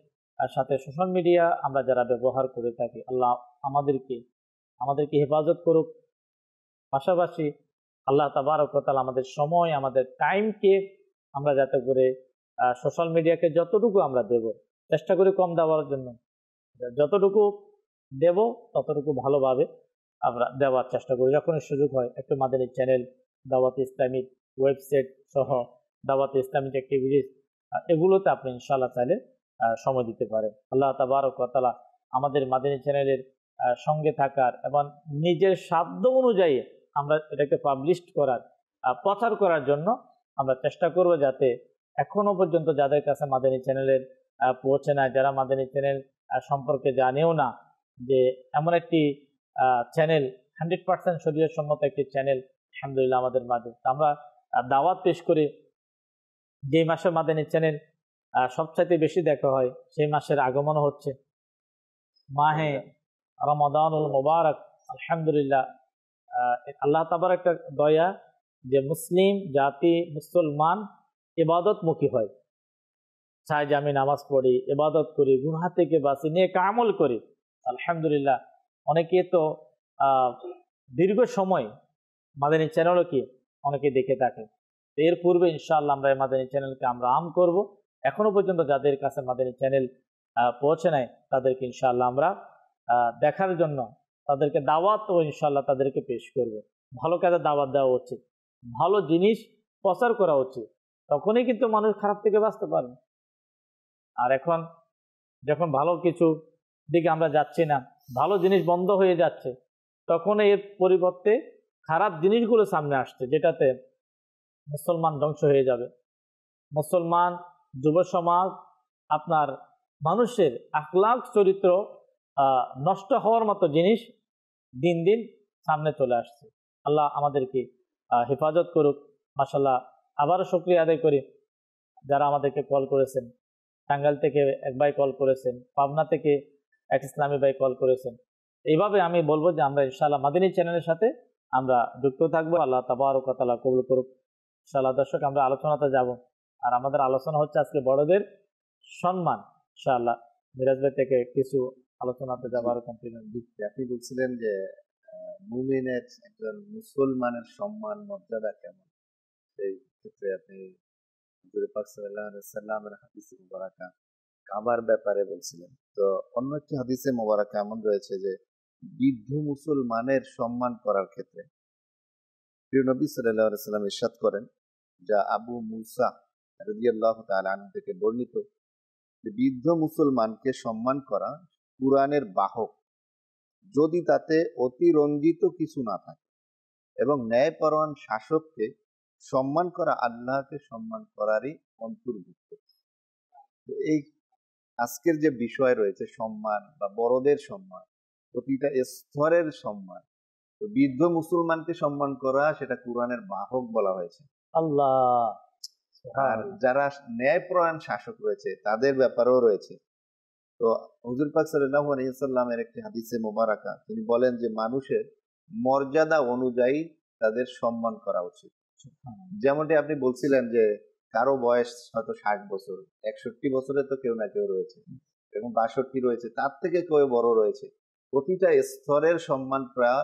সাথে সোশ্যাল মিডিয়া আমরা যারা ব্যবহার করে থাকি, আল্লাহ আমাদেরকে হেফাজত করুক। পাশাপাশি আল্লাহ তাবারক ওয়া তাআলা আমাদের সময়, আমাদের টাইমকে আমরা যাতে করে সোশ্যাল মিডিয়াকে যতটুকু আমরা দেব, চেষ্টা করি কম দেওয়ার জন্য, যতটুকু দেব ততটুকু ভালোভাবে আমরা দেওয়ার চেষ্টা করি। যখন সুযোগ হয় একটু মাদানী চ্যানেল, দাওয়াত ইসলামিক ওয়েবসাইট সহ দাওয়াত ইসলামিক অ্যাক্টিভিটিস, এগুলোতে আপনি ইনশাআল্লাহ চাইলে সময় দিতে পারেন। আল্লাহ তাবারক ওয়া তাআলা আমাদের মাদানী চ্যানেলের সঙ্গে থাকার এবং নিজের সাধ্য অনুযায়ী আমরা এটাকে পাবলিশ করার, প্রচার করার জন্য আমরা চেষ্টা করব, যাতে এখনো পর্যন্ত যাদের কাছে মাদানী চ্যানেলের পৌঁছে না, যারা মাদানী চ্যানেল সম্পর্কে জানেও না যে এমন একটি চ্যানেল 100% শরীয়ত সম্মত একটি চ্যানেল আলহামদুলিল্লাহ আমাদের মাঝে। আমরা দাওয়াত পেশ করি, যে মাসে মাদানী চ্যানেল সবচাইতে বেশি দেখা হয় সেই মাসের আগমন হচ্ছে মাহে রমাদানুল মুবারক। আলহামদুলিল্লাহ আল্লাহ তাআলার একটা দয়া যে মুসলিম জাতি, মুসলমান ইবাদতমুখী হয়, চাই যে আমি নামাজ পড়ি, ইবাদত করি, গুনাহ থেকে বাঁচি, নেক আমল করি। আলহামদুলিল্লাহ অনেকে তো দীর্ঘ সময় মাদানী চ্যানেলও কি অনেকে দেখে থাকে। এর পূর্বে ইনশাআল্লাহ আমরা এই মাদানী চ্যানেলকে আমরা আম করব। এখনো পর্যন্ত যাদের কাছে মাদানী চ্যানেল পৌঁছে নাই তাদেরকে ইনশাআল্লাহ আমরা দেখার জন্য তাদেরকে দাওয়াত ও ইনশাআল্লাহ তাদেরকে পেশ করব। ভালো কাজে দাওয়াত দেওয়া উচিত, ভালো জিনিস প্রচার করা উচিত, তখনই কিন্তু মানুষ খারাপ থেকে বাঁচতে পারে। আর এখন যখন ভালো কিছু দিকে আমরা যাচ্ছি না, ভালো জিনিস বন্ধ হয়ে যাচ্ছে, তখন এর পরিবর্তে খারাপ জিনিসগুলো সামনে আসছে, যেটাতে মুসলমান ধ্বংস হয়ে যাবে। মুসলমান যুব সমাজ, আপনার মানুষের আখলাক চরিত্র নষ্ট হওয়ার মতো জিনিস দিন দিন সামনে চলে আসছে। আল্লাহ আমাদেরকে হেফাজত করুক। মাশাআল্লাহ আবারও শুকরিয়া আদায় করি যারা আমাদেরকে কল করেছেন। টাঙ্গাইল থেকে এক ভাই কল করেছেন, পাবনা থেকে এক ইসলামী ভাই কল করেছেন। এইভাবে আমি বলবো যে আমরা ইনশাআল্লাহ মাদানী চ্যানেলের সাথে আমরা যুক্ত থাকবো। আল্লাহ তাবারক ওয়া তাআলা কবুল করুক। ইনশাআল্লাহ দর্শক, আমরা আলোচনাতে যাব, আর আমাদের আলোচনা হচ্ছে আজকে বড়দের সম্মান। ইনশাআল্লাহ মিরাজ ভাই থেকে কিছু আলোচনাতে যাবার কন্টিনিউ দিচ্ছি। আপনি বলছিলেন যে মুমিনের, একজন মুসলমানের সম্মান মর্যাদা কেমন, সেই ক্ষেত্রে আপনি হুজুর পাক সাল্লাল্লাহু আলাইহি সাল্লামের হাদিসে মুবারাকা কাবার ব্যাপারে বলছিলেন। তো অন্য একটি হাদিসে মুবারাকা এমন রয়েছে যে বৃদ্ধ মুসলমানের সম্মান করার ক্ষেত্রে প্রিয় নবী সাল্লাল্লাহু আলাইহি সাল্লাম ইরশাদ করেন, যা আবু মুসা রাদিয়াল্লাহু তাআলা আনহু থেকে বর্ণিত, যে বৃদ্ধ মুসলমানকে সম্মান করা কুরআনের বাহক, যদি তাতে অতিরঞ্জিত কিছু না থাকে, এবং ন্যায়পরায়ণ শাসককে সম্মান করা আল্লাহকে সম্মান করারই অন্তর্ভুক্ত। এই আজকের যে বিষয় রয়েছে সম্মান বা বড়দের সম্মান, প্রতিটা স্তরের সম্মান, তো বৃদ্ধ মুসলমানকে সম্মান করা সেটা কুরআনের বাহক বলা হয়েছে। আল্লাহ, আর যারা ন্যায়পরায়ণ শাসক রয়েছে তাদের ব্যাপারেও রয়েছে। তো হুজুর পাক সাল্লাল্লাহু আলাইহি ওয়াসাল্লামের একটি হাদিসে মুবারাকা তিনি বলেন যে মানুষের মর্যাদা অনুযায়ী তাদের সম্মান করা উচিত। যেমনটি আপনি বলছিলেন যে কারো বয়স হয়তো 60 বছর, 61 বছরে তো কেউ না কেউ রয়েছে, এবং 62 রয়েছে, তার থেকে কেউ বড় রয়েছে। প্রতিটা স্তরের সম্মান প্রায়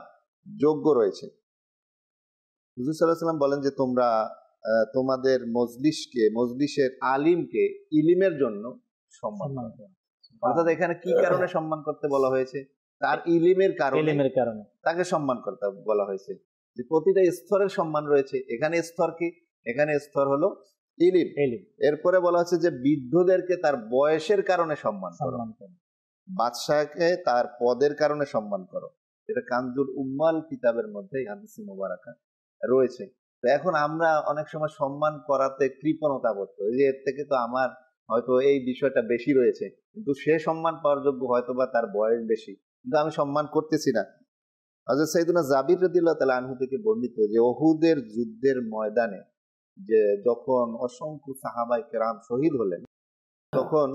যোগ্য রয়েছে। হুজুর সাল্লাল্লাহু আলাইহি ওয়াসাল্লাম বলেন যে তোমরা তোমাদের মজলিসের আলিমকে ইলিমের জন্য সম্মান করো। অর্থাৎ এখানে কি কারণে সম্মান করতে বলা হয়েছে? তার ইলিমের কারণে তাকে সম্মান করতে বলা হয়েছে। যে প্রতিটা স্তরের সম্মান রয়েছে। এখানে স্তর কি? এখানে স্তর হলো ইলিম। এরপরে বলা হচ্ছে যে বৃদ্ধদেরকে তার বয়সের কারণে সম্মান করো, বাদশাহকে তার পদের কারণে সম্মান করো, এটা কানজুল উম্মাল কিতাবের মধ্যে এই হাদিস মুবারাকা রয়েছে। তো এখন আমরা অনেক সময় সম্মান করাতে কৃপণতা বোধ করি যে এর থেকে তো আমার হয়তো এই বিষয়টা বেশি রয়েছে, কিন্তু সে সম্মান পাওয়ার যোগ্য, হয়তো বা তার বয়স বেশি, কিন্তু আমি সম্মান করতেছি না। হযরত সাইয়েদুনা জাবির রাদিয়াল্লাহু তাআলা আনহু থেকে বর্ণিত যে উহুদের যুদ্ধের ময়দানে যে যখন অসংখ্য সাহাবায়ে কেরাম শহীদ হলেন, তখন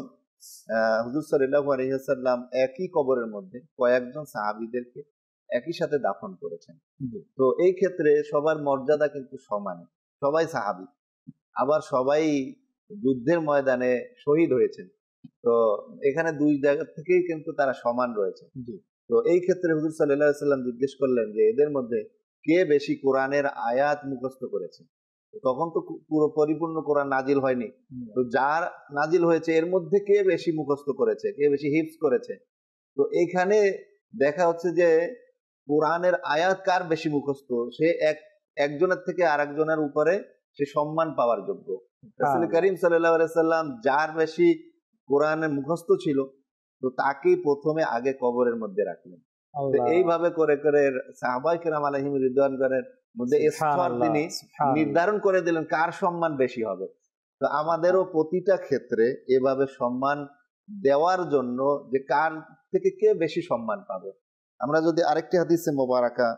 হুজুর সাল্লাল্লাহু আলাইহি ওয়াসাল্লাম একই কবরের মধ্যে কয়েকজন সাহাবীদেরকে একই সাথে দাফন করেছেন। তো এই ক্ষেত্রে সবার মর্যাদা কিন্তু সমান, সবাই সাহাবী, আবার সবাই যুদ্ধের ময়দানে শহীদ হয়েছেন। তো এখানে দুই জায়গা থেকেই কিন্তু তারা সমান রয়েছে। তো এই ক্ষেত্রে হুজুর সাল্লাল্লাহু আলাইহি ওয়াসাল্লাম জিজ্ঞেস করলেন যে এদের মধ্যে কে বেশি কোরআনের আয়াত মুখস্থ করেছে। তখন তো পুরো পরিপূর্ণ কোরআন নাজিল হয়নি, তো যার নাজিল হয়েছে এর মধ্যে কে বেশি মুখস্থ করেছে, কে বেশি হিফজ করেছে। তো এইখানে দেখা হচ্ছে যে কোরআনের আয়াত কার বেশি মুখস্থ, সে একজনের থেকে আরেকজনের উপরে সে সম্মান পাওয়ার যোগ্য। রাসূল করিম সাল্লাল্লাহু আলাইহি ওয়াসাল্লাম যার বেশি কোরআনের মুখস্থ ছিল, তো তাকেই প্রথমে আগে কবরের মধ্যে রাখলেন। তো এইভাবে করে করে সাহাবায়ে কেরাম আলাইহিম রিদওয়ানের মধ্যে স্তর তিনি নির্ধারণ করে দিলেন কার সম্মান বেশি হবে। তো আমাদেরও প্রতিটা ক্ষেত্রে এভাবে সম্মান দেওয়ার জন্য যে কার থেকে কে বেশি সম্মান পাবে। আমরা যদি আরেকটি হাদিসে মোবারকা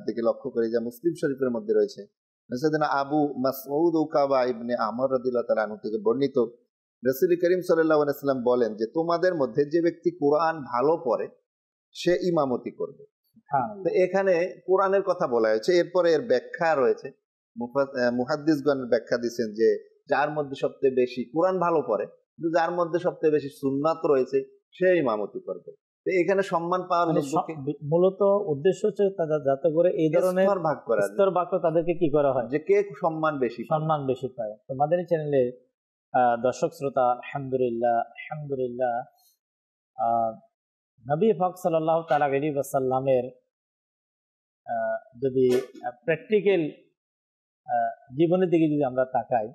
দিকে লক্ষ্য করি, যা মুসলিম শরীফের মধ্যে রয়েছে, সাইয়েদনা আবু মাসউদ উকাবা ইবনে আমর রাদিয়াল্লাহু তাআলা আনহু থেকে বর্ণিত, রাসূল করিম সাল্লাল্লাহু আলাইহি ওয়াসাল্লাম বলেন যে তোমাদের মধ্যে যে ব্যক্তি কোরআন ভালো পড়ে সে ইমামতি করবে। তো এখানে কোরআনের কথা বলা হয়েছে, এরপরে এর ব্যাখ্যা রয়েছে। মুহাদ্দিসগণ ব্যাখ্যা দিচ্ছেন যে যার মধ্যে সবচেয়ে বেশি কোরআন ভালো পড়ে, কিন্তু যার মধ্যে সবচেয়ে বেশি সুন্নাত রয়েছে সে ইমামতি করবে। তো এখানে সম্মান পাওয়ার মূলত উদ্দেশ্য হচ্ছে যাতে করে এই ধরনের ভাগ করা, স্তর ভাগ করে তাদেরকে কি করা হয় যে কে সম্মান বেশি পায়। তো মাদানী চ্যানেলে দর্শক শ্রোতা, আলহামদুলিল্লাহ নবী পাক সাল্লাল্লাহু তাআলা আলাইহি ওয়াসাল্লামের যদি প্র্যাকটিক্যাল জীবনের দিকে যদি আমরা তাকাই,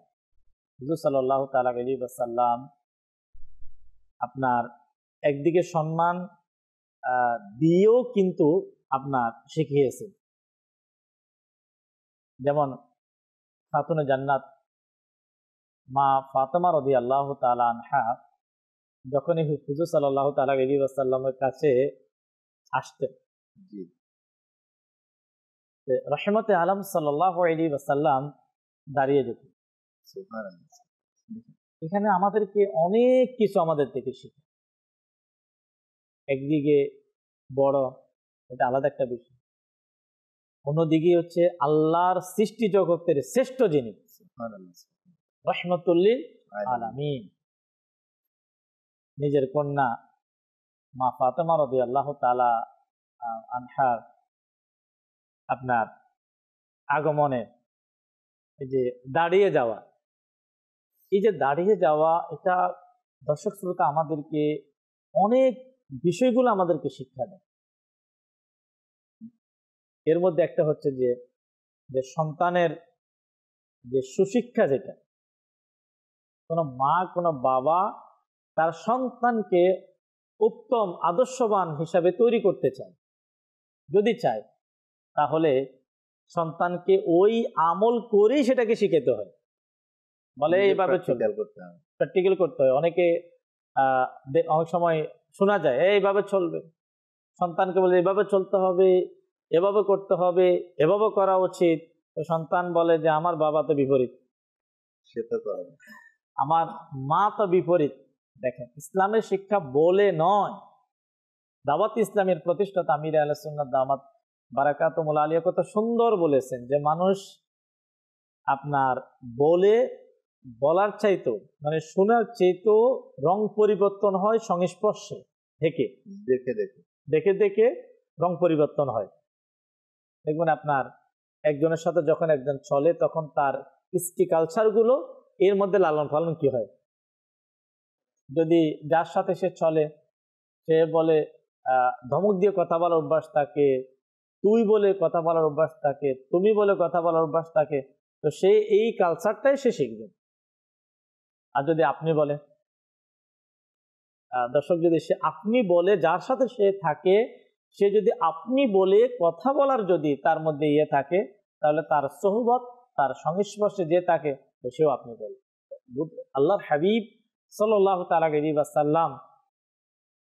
হুজুর সাল্লাল্লাহু তাআলা আলাইহি ওয়াসাল্লাম আপনার একদিকে সম্মান দিয়েও কিন্তু আপনার শিখিয়েছেন। যেমন খাতুনে জান্নাত মা ফাতেমা রাদিয়াল্লাহু তাআলা আনহা যখনই হুজুর সাল্লাল্লাহু তাআলা আলাইহি ওয়াসাল্লামের কাছে আসতেন, রহমতে আলম সাল্লাল্লাহু আলাইহি ওয়াসাল্লাম দাঁড়িয়ে যেতেন। এখানে আমাদেরকে অনেক কিছু আমাদের থেকে শিখে। একদিকে বড়, এটা আলাদা একটা বিষয়, অন্যদিকে হচ্ছে আল্লাহর সৃষ্টি জগতের শ্রেষ্ঠ জিনিস রহমতুল্লিল আলামিন। নিজের কন্যা মা ফাতেমা রাদিয়াল্লাহু তাআলা আনহা আপনার আগমনে এই যে দাঁড়িয়ে যাওয়া, এটা দর্শক শ্রোতা আমাদেরকে অনেক বিষয়গুলো আমাদেরকে শিক্ষা দেয়। এর মধ্যে একটা হচ্ছে যে সন্তানের যে সুশিক্ষা, যেটা কোনো মা কোনো বাবা তার সন্তানকে উত্তম আদর্শবান হিসাবে তৈরি করতে চায়, যদি চায় তাহলে সন্তানকে ওই আমল করেই সেটাকে শিখাতে হয়। বলে এইভাবে প্র্যাকটিক্যাল করতে হয়। অনেকে অনেক সময় শোনা যায় এইভাবে চলবে, সন্তানকে বলে এভাবে চলতে হবে, এভাবে করতে হবে, এভাবে করা উচিত। তো সন্তান বলে যে আমার বাবা তো বিপরীত, আমার মা তো বিপরীত। দেখেন, ইসলামের শিক্ষা বলে নয়। দাওয়াত ইসলামের প্রতিষ্ঠাতা আমির আহলে সুন্নাত দামাত বারাকাতুহুল আলিয়া কত সুন্দর বলেছেন যে মানুষ আপনার বলার চাইতো, মানে শোনার চাইতো রং পরিবর্তন হয় সংস্পর্শে, দেখে দেখে রং পরিবর্তন হয়। দেখবেন আপনার একজনের সাথে যখন একজন চলে, তখন তার কৃষ্টি কালচার গুলো এর মধ্যে লালন পালন কি হয়। যদি যার সাথে সে চলে, সে বলে ধমক দিয়ে কথা বলার অভ্যাস থাকে, তুই বলে কথা বলার অভ্যাস থাকে, তুমি বলে কথা বলার অভ্যাস থাকে, তো সে এই কালচারটাই সে শিখবে। আর যদি আপনি বলে, দর্শক, যদি সে আপনি বলে যার সাথে সে থাকে সে যদি আপনি বলে কথা বলার যদি তার মধ্যে ইয়ে থাকে, তাহলে তার সোহবত, তার সংস্পর্শে যে থাকে, তো সেও আপনি বলে। আল্লাহর হাবিব সাল্লাল্লাহু তাআলা আলাইহি ওয়াসাল্লাম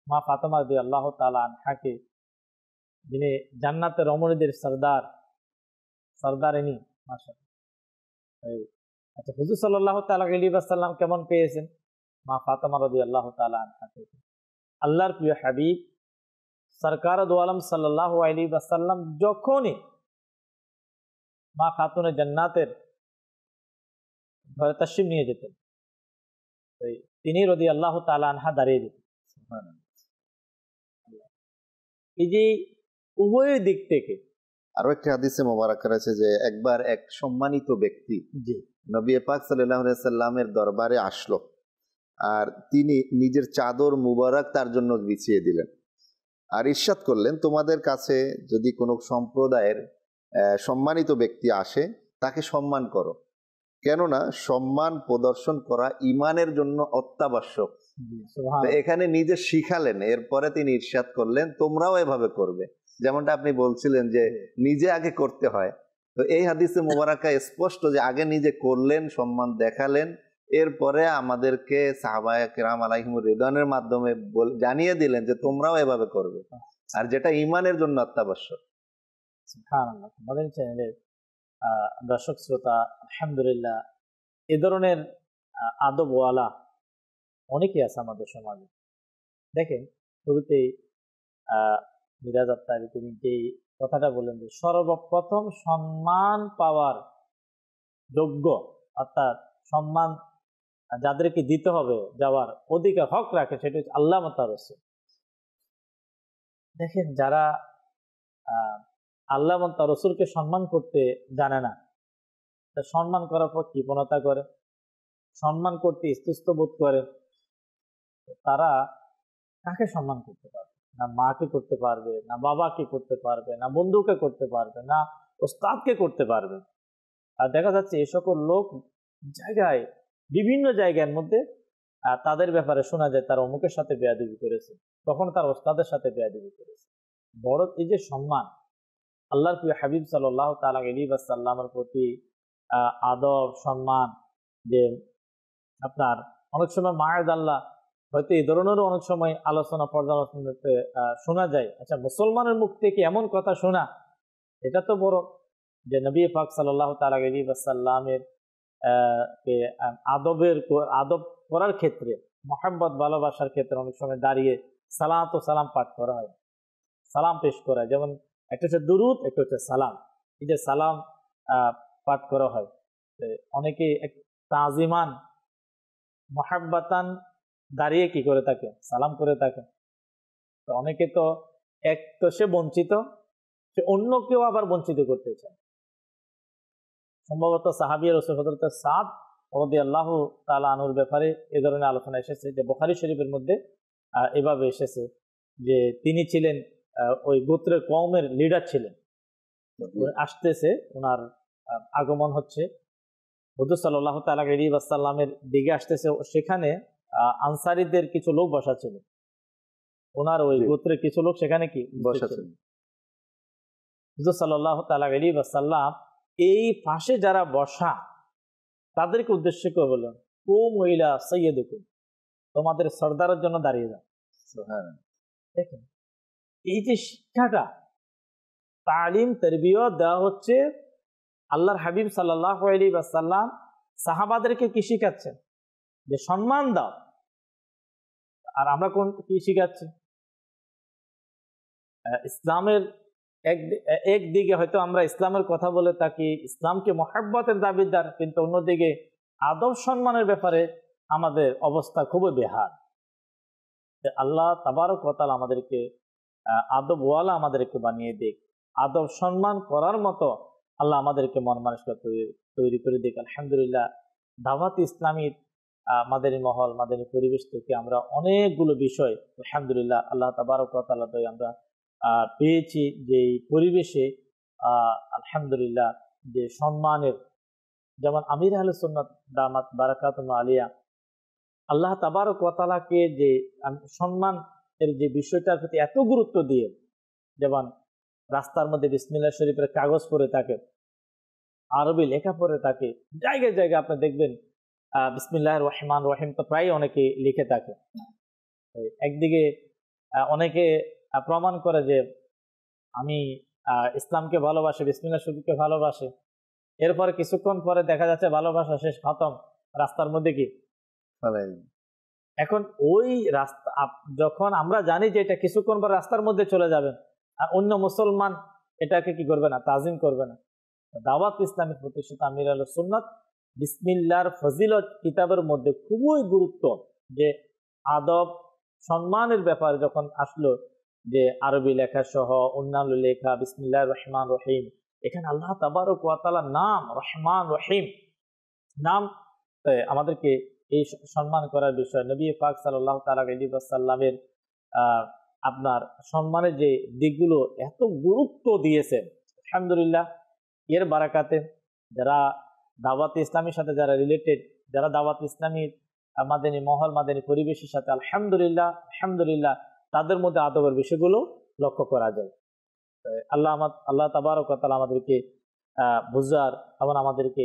মা ফাতেমা রাদিয়াল্লাহু তাআলা আনহাকে, যিনি জান্নাতের রমণীদের সরদারিনী, মাশাআল্লাহ। আচ্ছা, হুজুর সাল্লাল্লাহু তাআলা আলাইহি ওয়াসাল্লাম কেমন পেয়েছেন? মা ফাতেমা রাদিয়াল্লাহু তাআলা আনহা থেকে। আল্লাহর প্রিয় হাবিব সরকার দু আলম সাল্লাল্লাহু আলাইহি ওয়াসাল্লাম যখনই মা খাতুনে জান্নাতের ঘরে তাশরিফ নিয়ে যেতেন, তিনি রাদিয়াল্লাহু তাআলা আনহা দাঁড়িয়ে যেতেন। এই যে উভয়ের দিক থেকে আরো একটি হাদিসে মোবারক আছে যে একবার এক সম্মানিত ব্যক্তি জি নবী পাক সাল্লাল্লাহু আলাইহি সাল্লামের দরবারে আসলো, আর তিনি নিজের চাদর মুবারক তার জন্য বিছিয়ে দিলেন, আর ইরশাদ করলেন, তোমাদের কাছে যদি কোনো সম্প্রদায়ের সম্মানিত ব্যক্তি আসে তাকে সম্মান করো, কেননা সম্মান প্রদর্শন করা ঈমানের জন্য অত্যাবশ্যক। তো এখানে নিজে শিখালেন, এরপরে তিনি ইরশাদ করলেন তোমরাও এভাবে করবে, যেমনটা আপনি বলছিলেন যে নিজে আগে করতে হয়। তো এই হাদিসে মোবারকা স্পষ্ট যে আগে নিজে করলেন, সম্মান দেখালেন, এরপরে আমাদেরকে সাহাবায়ে কেরাম আলাইহিমুর রিদওয়ানের মাধ্যমে জানিয়ে দিলেন যে তোমরাও এভাবে করবে, আর যেটা ঈমানের জন্য অত্যাবশ্যক। সুবহানাল্লাহ। আমাদের চ্যানেলের দর্শক শ্রোতা, আলহামদুলিল্লাহ, এ ধরনের আদবওয়ালা অনেকেই আছে আমাদের সমাজে। দেখেন, শুরুতেই মিরাজ আত্তারি তিনি যেই কথাটা বললেন যে সর্বপ্রথম সম্মান পাওয়ার যোগ্য, অর্থাৎ সম্মান যাদেরকে দিতে হবে, যাওয়ার অধিকার হক রাখে, সেটা হচ্ছে আল্লাহ তাআলা রাসূল। দেখেন, যারা আল্লাহ এবং তার রাসূলকে সম্মান করতে জানে না, সম্মান করার পর কৃপণতা করে, সম্মান করতে ইতস্তত বোধ করে, তারা কাকে সম্মান করতে পারবে? না মাকে করতে পারবে, না বাবাকে করতে পারবে, না বন্ধুকে করতে পারবে, না ওস্তাদকে করতে পারবে। আর দেখা যাচ্ছে এই সকল লোক জায়গায়, বিভিন্ন জায়গার মধ্যে তাদের ব্যাপারে শোনা যায় তারা অমুকের সাথে বেয়াদবি করেছে, তখন তার ওস্তাদের সাথে বেয়াদবি করেছে। বড় এই যে সম্মান, আল্লাহর প্রিয় হাবিব সাল্লাল্লাহু তাআলা আলাইহি ওয়াসাল্লামের প্রতি আদব সম্মান, যে আপনার অনেক সময় মায়ের আল্লাহ হয়তো এই ধরনেরও অনেক সময় আলোচনা পর্যালোচনাতে শোনা যায়। আচ্ছা, মুসলমানের মুখ থেকে এমন কথা শোনা, এটা তো বড়, যে নবী পাক সাল্লাল্লাহু তাআলা আলাইহি ওয়াসাল্লামের আদব করার ক্ষেত্রে, মহব্বত ভালোবাসার ক্ষেত্রে অনেক সময় দাঁড়িয়ে সালাত ও সালাম পাঠ করা হয়, সালাম পেশ করা হয়। যেমন একটা হচ্ছে দুরুদ, একটা হচ্ছে সালাম। এই যে সালাম পাঠ করা হয়, অনেকে তাজিমান মহাব্বাতান দাঁড়িয়ে কি করে থাকে, সালাম করে থাকে। তো অনেকে তো এক তো সে বঞ্চিত, সে অন্য কেউ আবার বঞ্চিত করতে চায়। সম্ভবত সাহাবী রাসূল হযরত সাদ রাদিয়াল্লাহু তাআলা আনহুর ব্যাপারে এ ধরনের আলোচনা এসেছে, যে বুখারী শরীফের মধ্যে এভাবে এসেছে যে তিনি ছিলেন ওই গোত্রের কওমের লিডার ছিলেন। আসতেছে, ওনার আগমন হচ্ছে, হুজুর সাল্লাল্লাহু তাআলা আলাইহি ওয়াসাল্লামের দিকে আসতেছে, সেখানে আনসারীদের কিছু লোক বসা ছিল, ওনার ওই গোত্রের কিছু লোক সেখানে কি বসা ছিল। হুজুর সাল্লাল্লাহু তাআলা আলাইহি ওয়াসাল্লাম এই পাশে যারা বসা তাদেরকে উদ্দেশ্য করে বললেন, কুমু ইলা সাইয়্যিদিকুম, তোমাদের সর্দারের জন্য দাঁড়িয়ে যাও। সুবহানাল্লাহ। দেখেন, এই যে শিক্ষাটা, তালিম, তারবিয়ত দেওয়া হচ্ছে, আল্লাহর হাবিব সাল্লাল্লাহু আলাইহি ওয়াসাল্লাম সাহাবাদেরকে কি শিখাচ্ছেন? যে সম্মান দাও। আর আমরা কি শিখাচ্ছি? ইসলামের একদিকে হয়তো আমরা ইসলামের কথা বলে থাকি, ইসলামকে মহব্বতের দাবিদার, কিন্তু অন্যদিকে আদব সম্মানের ব্যাপারে আমাদের অবস্থা খুবই বেহাল। আল্লাহ তাবারক ওয়া তাআলা আমাদেরকে আদবওয়ালা আমাদেরকে বানিয়ে দিক, আদব সম্মান করার মতো আল্লাহ আমাদেরকে মন মানসিকতা তৈরি করে দিক। আলহামদুলিল্লাহ, দাওয়াত ইসলামীর মাদানী মহল, মাদানী পরিবেশ থেকে আমরা অনেকগুলো বিষয় আলহামদুলিল্লাহ আল্লাহ তাবারক ওয়া তাআলা দয়া আমরা পেয়েছি, যে পরিবেশে আলহামদুলিল্লাহ যে সম্মানের, যেমন আমির আহলে সুন্নাত দামাত বারাকাতুহুম আলিয়া, আল্লাহ তাবারক ওয়া তাআলাকে যে সম্মান এর যে বিষয়টার প্রতি এত গুরুত্ব দিয়ে যেমন রাস্তার মধ্যে বিসমিল্লাহ শরীফের কাগজ পড়ে থাকে, আরবি লেখা পড়ে থাকে, জায়গায় জায়গায় আপনি দেখবেন বিসমিল্লাহির রহমানির রহিম তো প্রায় অনেকে লিখে থাকে। একদিকে অনেকে প্রমাণ করে যে আমি ইসলামকে ভালোবাসি, বিসমিল্লাহ শরীফকে ভালোবাসে, এরপরে কিছুক্ষণ পরে দেখা যাচ্ছে ভালোবাসা শেষ, খতম, রাস্তার মধ্যে কি। এখন ওই রাস্তা যখন আমরা জানি যে এটা কিছুক্ষণ পর রাস্তার মধ্যে চলে যাবে, আর অন্য মুসলমান এটাকে কি করবে না, তাজিম করবে না। দাওয়াত ইসলামের প্রতিষ্ঠাতা আমির আহলে সুন্নাত বিসমিল্লাহর ফজিলত কিতাবের মধ্যে খুবই গুরুত্ব, যে আদব সম্মানের ব্যাপারে যখন আসলো, যে আরবি লেখা সহ অন্যান্য লেখা বিসমিল্লাহির রহমানির রহিম, এখানে আল্লাহ তাবারক ওয়া তাআলার নাম রহমান রহিম নাম আমাদেরকে এই সম্মান করার বিষয়। নবী পাক সাল্লাল্লাহু তাআলা আলাইহি ওয়াসাল্লামের আপনার সম্মানের যে দিকগুলো এত গুরুত্ব দিয়েছেন, আলহামদুলিল্লাহ এর বারাকাতে যারা দাওয়াত ইসলামীর সাথে যারা রিলেটেড, যারা দাওয়াত ইসলামীর মাদানী মহল মাদানী পরিবেশের সাথে আলহামদুলিল্লাহ তাদের মধ্যে আদবের বিষয়গুলো লক্ষ্য করা যায়। আল্লাহ তাবারক ওয়া তাআলা আমাদেরকে বুঝার এবং আমাদেরকে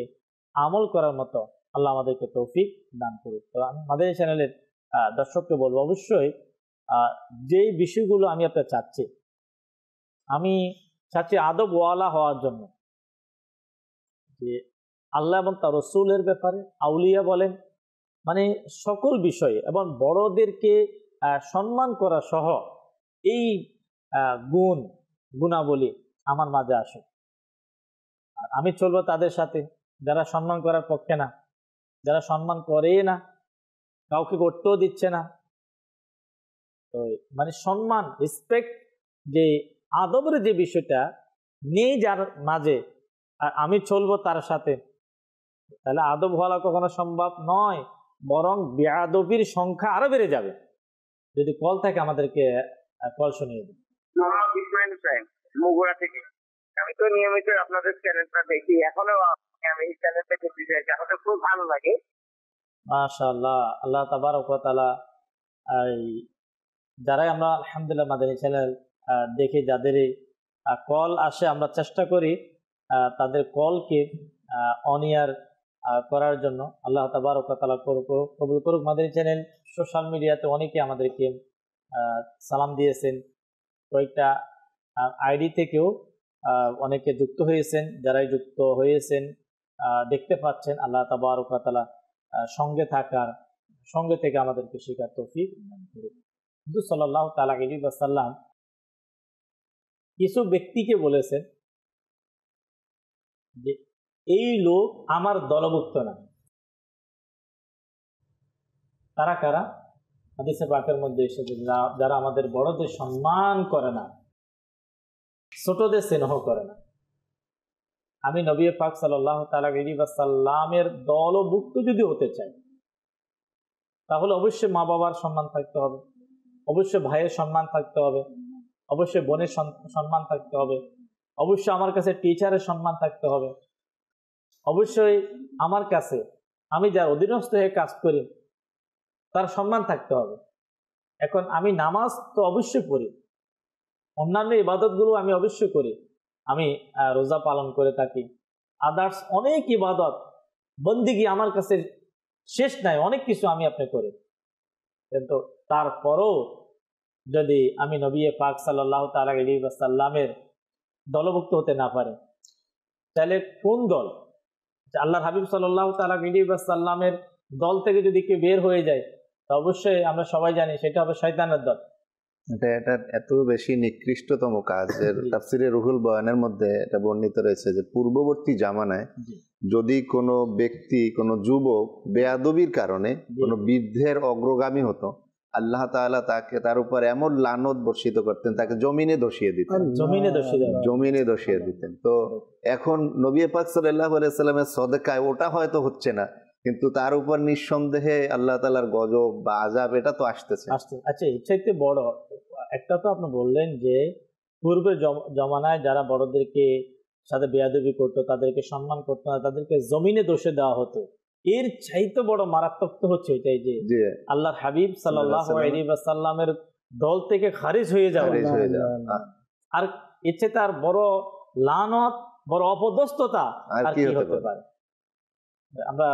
আমল করার মতো আল্লাহ আমাদেরকে তৌফিক দান করুক। তো আমি মাদানী চ্যানেলের দর্শককে বলবো, অবশ্যই যেই বিষয়গুলো আমি আপনার আমি চাচ্ছি আদব ওয়ালা হওয়ার জন্য, যে আল্লাহ এবং তার রাসূলের ব্যাপারে, আউলিয়া বলেন, মানে সকল বিষয়ে, এবং বড়দেরকে সম্মান করা সহ এই গুণাবলী আমার মাঝে আসে। আর আমি চলবো তাদের সাথে যারা সম্মান করার পক্ষে না, যারা সম্মান করে না, কাউকে করতেও দিচ্ছে না। তো মানে সম্মান, রেসপেক্ট, যে আদবের যে বিষয়টা নেই যার মাঝে, আর আমি চলবো তার সাথে, তাহলে আদব হওয়া কখনো সম্ভব নয়, বরং বেয়াদবির সংখ্যা আরো বেড়ে যাবে। যদি কল থাকে আমাদেরকে কল শুনিয়ে দিন। মুগুরা থেকে আমি তো নিয়মিত আপনাদের চ্যানেলটা দেখি, এখনো আমি এই চ্যানেলটা দেখতে চাই, আমাদের খুব ভালো লাগে। মাশাআল্লাহ, আল্লাহ তাবারক ওয়া তাআলা যারাই আমরা আলহামদুলিল্লাহ মাদানী চ্যানেল দেখে যাদের কল আসে, আমরা চেষ্টা করি তাদের কলকে অন এয়ার করার জন্য। আল্লাহ তাবারক ওয়া তাআলা কবুল করুক। মাদানী চ্যানেল সোশ্যাল মিডিয়াতে অনেকে আমাদেরকে সালাম দিয়েছেন, কয়েকটা আইডি থেকেও অনেকে যুক্ত হয়েছেন। যারাই যুক্ত হয়েছেন দেখতে পাচ্ছেন, আল্লাহ তাবারক ওয়া তাআলা সঙ্গে থেকে আমাদেরকে শেখার তৌফিক দান করুন। হুজুর সাল্লাল্লাহু তাআলা আলাইহি ওয়াসাল্লাম কিছু ব্যক্তিকে বলেছেন যে এই লোক আমার দলভুক্ত না। তারা কারা? হাদিসে পাকের মধ্যে এসেছে, যারা আমাদের বড়দের সম্মান করে না, ছোটদের স্নেহ করে না। আমি নবী পাক সাল্লাল্লাহু তাআলা আলাইহি ওয়াসাল্লামের দলভুক্ত যদি হতে চাই, তাহলে অবশ্যই মা বাবার সম্মান থাকতে হবে, অবশ্যই ভাইয়ের সম্মান থাকতে হবে, অবশ্যই বোনের সম্মান থাকতে হবে, অবশ্যই আমার কাছে টিচারের সম্মান থাকতে হবে, অবশ্যই আমার কাছে আমি যার অধীনস্থ হয়ে কাজ করি তার সম্মান থাকতে হবে। এখন আমি নামাজ তো অবশ্যই পড়ি, অন্যান্য ইবাদতগুলো আমি অবশ্যই করি, আমি রোজা পালন করে থাকি, আদার্স অনেক ইবাদত বন্দিগি আমার কাছে শেষ নাই, অনেক কিছু আমি আপনি করি। কিন্তু তারপরও যদি আমি নবী পাক সাল্লাল্লাহু তাআলা আলাইহি ওয়াসাল্লামের দলভুক্ত হতে না পারি, তাহলে কোন দল? আল্লাহর হাবিব সাল্লাল্লাহু তাআলা আলাইহি ওয়াসাল্লামের দল থেকে যদি কেউ বের হয়ে যায়, তো অবশ্যই আমরা সবাই জানি সেটা হবে শয়তানের দল। এটা এত বেশি নিকৃষ্টতম কাজ। তাফসিরে রুহুল বয়ানের মধ্যে এটা বর্ণিত রয়েছে যে পূর্ববর্তী জামানায় যদি কোনো ব্যক্তি, কোনো যুবক বেয়াদবির কারণে কোনো বৃদ্ধের অগ্রগামী হতো, আল্লাহ তাআলা তার উপর এমন লানত বর্ষিত করতেন, তাকে জমিনে ধসিয়ে দিতেন। তো এখন নবী পাক সাল্লাল্লাহু আলাইহি ওয়াসাল্লামের সদকায় ওটা হয়তো হচ্ছে না, কিন্তু তার উপর নিঃসন্দেহে আল্লাহ তাআলার গজব বা আযাব এটা তো আসতেছে। আচ্ছা, এর চাইতে বড় একটা তো আপনি বললেন যে পূর্বের জমানায় যারা বড়দেরকে সাথে বেয়াদবি করতো, তাদেরকে সম্মান করতো না, তাদেরকে জমিনে দোষে দেওয়া হতো। এর চাইতে বড় মারাত্মক তো হচ্ছে এটাই যে আল্লাহর হাবিব সাল্লাল্লাহু আলাইহি ওয়াসাল্লামের দল থেকে খারিজ হয়ে যাওয়া। আর ইচ্ছে তার বড় লানত, বড় অপদস্থতা আর আর কি কি হতে হতে পারে। আমরা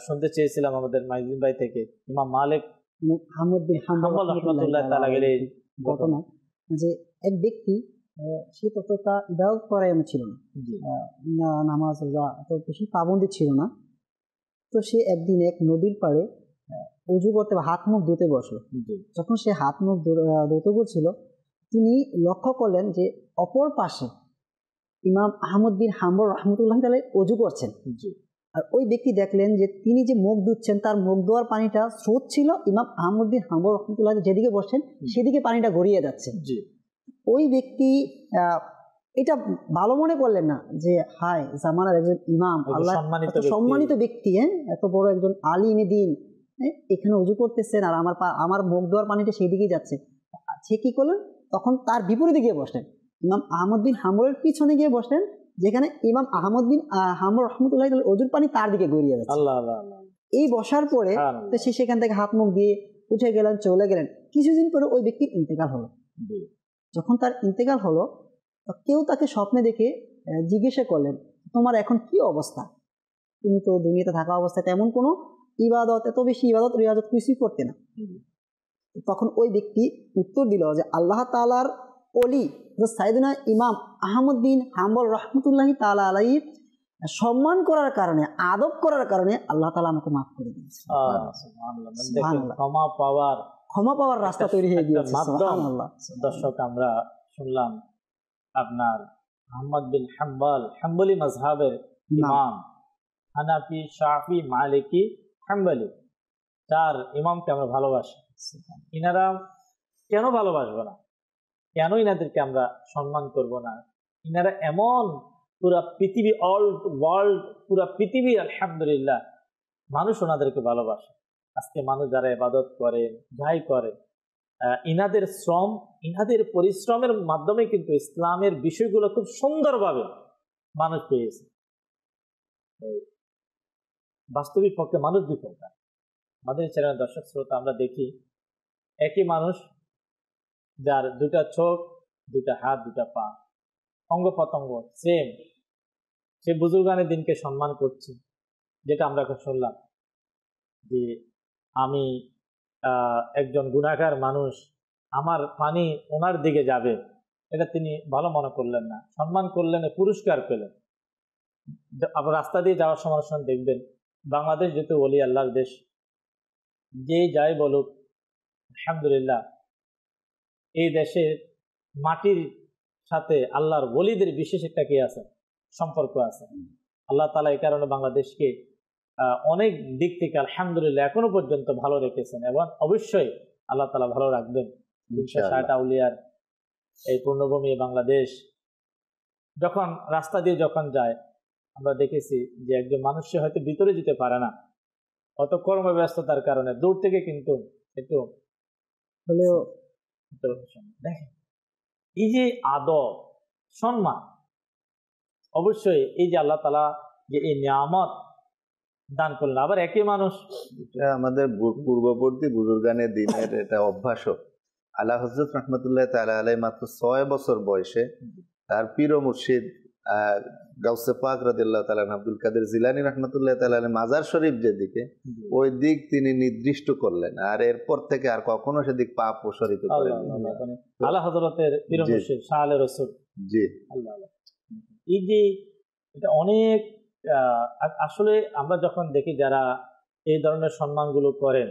শুনতে চেয়েছিলাম আমাদের মাইজুন ভাই থেকে ইমাম মালিক আহমদ বিন হাম্বল হাম্বল রহমতুল্লাহ রাহমাতুল্লাহি তাআলা তাআলা আলাইহির ঘটনা যে এক ব্যক্তি সে ততটা ইবাদত পরায়ণ ছিল না, জি নামাজ রোজা এত বেশি পাবন্দি ছিল না। তো সে একদিন এক নদীর পাড়ে উজু করতে বা হাত মুখ ধুতে বসলো। জি যখন সে হাত মুখ ধুতে বসছিল, তিনি লক্ষ্য করলেন যে অপর পাশে ইমাম আহমদ বিন হাম্বল রহমতুল্লাহ তাআলা অজু করছেন। জি আর ওই ব্যক্তি দেখলেন যে তিনি যে মুখ ধুচ্ছেন তার মুখ ধোয়ার পানিটা স্রোত ছিল ইমাম আহমদ বিন হাম্বল রহমতুল্লাহ যেদিকে বসছেন সেদিকে পানিটা গড়িয়ে যাচ্ছে। জি ওই ব্যক্তি এটা ভালো মনে করলেন না যে হায় জামানার একজন ইমাম, আল্লাহ সম্মানিত ব্যক্তি, এত বড় একজন আলিমে দ্বীন এখানে উজু করতেছেন আর আমার মুখ ধোয়ার পানিটা সেই দিকেই যাচ্ছে। সে কি করলেন, তখন তার বিপরীতে গিয়ে বসলেন, ইমাম আহমদ বিন হাম্বলের পিছনে গিয়ে বসলেন, যেখানে ইমাম আহমদ বিন হাম্বল রহমতুল্লাহ অজুর পানি তার দিকে গড়িয়ে যাচ্ছে। এই বসার পরে তো সে সেখান থেকে হাত মুখ দিয়ে উঠে গেলেন, চলে গেলেন। কিছুদিন পরে ওই ব্যক্তির ইন্তেকাল হলো। যখন তার ইন্তেকাল হলো, কেউ তাকে স্বপ্নে দেখে জিজ্ঞাসা করলেন, তোমার এখন কি অবস্থা? তুমি তো দুনিয়াতে থাকা অবস্থায় তেমন কোনো ইবাদত, এত বেশি ইবাদত রিয়াজত কিছুই করতে না। তখন ওই ব্যক্তি উত্তর দিল যে আল্লাহ তাআলার ওলি সাইয়েদনা ইমাম আহমদ বিন হাম্বল রহমতুল্লাহি তাআলা আলাইহি সম্মান করার কারণে, আদব করার কারণে আল্লাহ তাআলা আমাকে মাফ করে দিয়েছে। ক্ষমা পাওয়ার রাস্তা তৈরি হয়ে গিয়েছে। সুবহানাল্লাহ। দর্শক, আমরা শুনলাম আপনার আহমদ বিন হাম্বল হাম্বলি মাযহাবের ইমাম, হানাফি, শাফি, মালিকি, হাম্বলি, চার ইমামকে আমরা ভালোবাসি। ইনারা কেন ভালোবাসবো না? কেন ইনাদেরকে আমরা সম্মান করব না? ইনারা এমন পুরা পৃথিবী, অল ওয়ার্ল্ড, পুরা পৃথিবী আলহামদুলিল্লাহ মানুষ ওনাদেরকে ভালোবাসে। আজকে মানুষ যারা ইবাদত করে, যাই করে, ইনাদের শ্রম, ইনাদের পরিশ্রমের মাধ্যমে কিন্তু ইসলামের বিষয়গুলো খুব সুন্দরভাবে মানুষ পেয়েছে। বাস্তবিক পক্ষে মানুষ বিপক্ষে আমাদের চ্যানেলের দর্শক শ্রোতা আমরা দেখি একই মানুষ যার দুটা চোখ, দুটা হাত, দুটা পা, অঙ্গ প্রত্যঙ্গ সেম, সে বুজুর্গানের দিনকে সম্মান করছে। যেটা আমরা এখন শুনলাম যে আমি একজন গুনাহগার মানুষ, আমার পানি ওনার দিকে যাবে, এটা তিনি ভালো মনে করলেন না, সম্মান করলেন, পুরস্কার পেলেন। আবার রাস্তা দিয়ে যাওয়ার সময় দেখবেন বাংলাদেশ যেহেতু ওলি আল্লাহর দেশ, যে যাই বলুক আলহামদুলিল্লাহ এই দেশের মাটির সাথে আল্লাহর ওলিদের বিশেষ একটা কি আছে, সম্পর্ক আছে। আল্লাহ তাআলা এই কারণে বাংলাদেশকে অনেক দিক থেকে আলহামদুলিল্লাহ এখনো পর্যন্ত ভালো রেখেছেন এবং অবশ্যই আল্লাহ তাআলা ভালো রাখবেন। 360 আউলিয়ার এই পূর্ণভূমি বাংলাদেশ, যখন রাস্তা দিয়ে যখন যায় আমরা দেখেছি যে একজন মানুষ হয়তো ভিতরে যেতে পারে না, অত কর্মব্যস্ততার কারণে দূর থেকে কিন্তু একটু হলেও দেখেন এই যে আদব সম্মান, অবশ্যই এই যে আল্লাহ তাআলা যে এই নিয়ামত দান করলেন। আবার একই মানুষ, আমাদের পূর্ববর্তী বুজুর্গানের দিনের এটা অভ্যাসও। আলা হযরত রাহমাতুল্লাহ তাআলা আলাইহি মাত্র 6 বছর বয়সে তার পীর ও মুর্শিদ গাউসে পাক রাদিয়াল্লাহু তাআলা আব্দুল কাদের জিলানী রাহমাতুল্লাহ তাআলা আলাইহি মাজার শরীফ যেদিকে, ওই দিক তিনি নির্দিষ্ট করলেন, আর এরপর থেকে আর কখনো সেদিক পা প্রসারিত করেননি। আলা হযরতের পীর ও মুর্শিদ শাহ আলী রাসূল, জি আল্লাহ আল্লাহ। এই যে এটা অনেক আসলে আমরা যখন দেখি যারা এই ধরনের সম্মানগুলো করেন,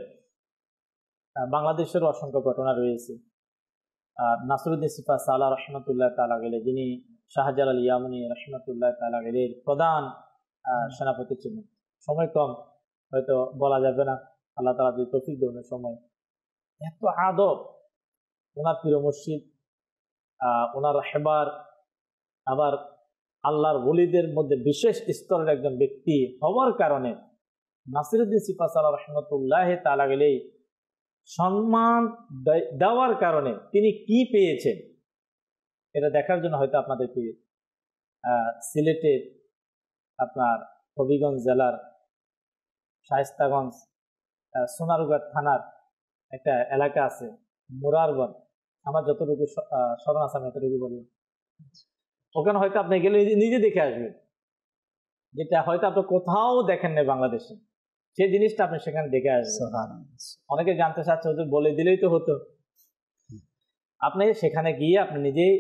বাংলাদেশের অসংখ্য ঘটনা রয়েছে। নাসরুদ্দিন সিফা সালাহ রহমতুল্লাহ তাআলা আলাইহি, যিনি শাহজালাল ইয়ামানি রহমতুল্লাহ তাআলা আলাইহির প্রধান সেনাপতি ছিলেন। সময় কম, হয়তো বলা যাবে না, আল্লাহ তাআলা যদি তৌফিক দেন সময়। এত আদব ওনার পীর মুর্শিদ, ওনার হেবার, আবার আল্লাহর ওলিদের মধ্যে বিশেষ স্তরের একজন ব্যক্তি হওয়ার কারণে নাসিরুদ্দিন সিফা সালাহ রহমতুল্লাহ তাআলা আলাইহি সম্মান দেওয়ার কারণে তিনি কি পেয়েছেন এটা দেখার জন্য হয়তো আপনাদেরকে সিলেটের আপনার হবিগঞ্জ জেলার শায়েস্তাগঞ্জ সোনারুঘাট থানার একটা এলাকা আছে মুরারবন, আমার যতটুকু স্মরণ আছে আমি এতটুকু বলি। ওখানে হয়তো আপনি গেলে নিজে দেখে আসবেন, যেটা হয়তো আপনি কোথাও দেখেন না বাংলাদেশে, সেই জিনিসটা আপনি সেখানে দেখে আসবেন। অনেকে জানতে চাচ্ছে ওদের বলে দিলেই তো হতো। আপনি সেখানে গিয়ে আপনি নিজেই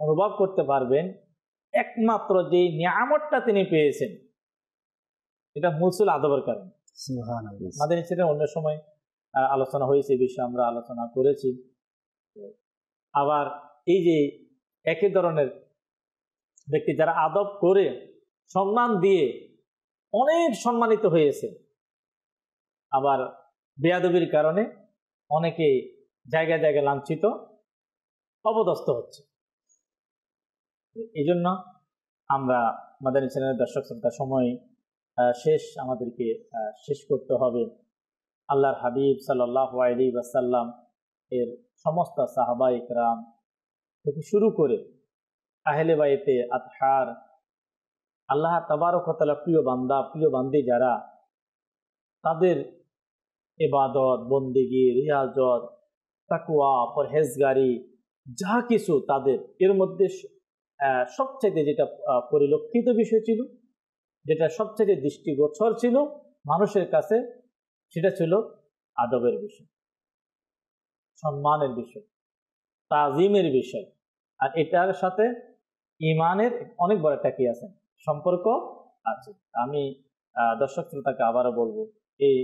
অনুভব করতে পারবেন একমাত্র যে নিয়ামতটা তিনি পেয়েছেন এটা মুসুল আদবের কারণে। মাদানী ছেলের অন্য সময় আলোচনা হয়েছে, এই বিষয়ে আমরা আলোচনা করেছি। আবার এই যে একই ধরনের ব্যক্তি যারা আদব করে সম্মান দিয়ে অনেক সম্মানিত হয়েছে, আবার বেয়াদবির কারণে অনেকে জায়গায় জায়গায় লাঞ্ছিত অপদস্থ হচ্ছে। এই জন্য আমরা মাদানী চ্যানেলের দর্শক শ্রোতা সময় আমাদেরকে শেষ করতে হবে। আল্লাহর হাবিব সাল্লাল্লাহু আলাইহি ওয়াসাল্লাম এর সমস্ত সাহাবা ইকরাম থেকে শুরু করে আহলে বাইতে আতহার, আল্লাহ তাবারক ওয়া তাআলা প্রিয় বান্দা প্রিয় বান্দি যারা, তাদের ইবাদত বন্দেগী রিয়াজত তাকওয়া পরহেজগারি যা কিছু তাদের এর মধ্যে সবচেয়ে যেটা পরিলক্ষিত বিষয় ছিল, যেটা সবচেয়ে দৃষ্টিগোচর ছিল মানুষের কাছে, সেটা ছিল আদবের বিষয়, সম্মানের বিষয়, তাজিমের বিষয়। আর এটার সাথে ইমানের অনেক বড় একটা কি আছে, সম্পর্ক আছে। আমি দর্শক শ্রোতাকে আবারও বলবো, এই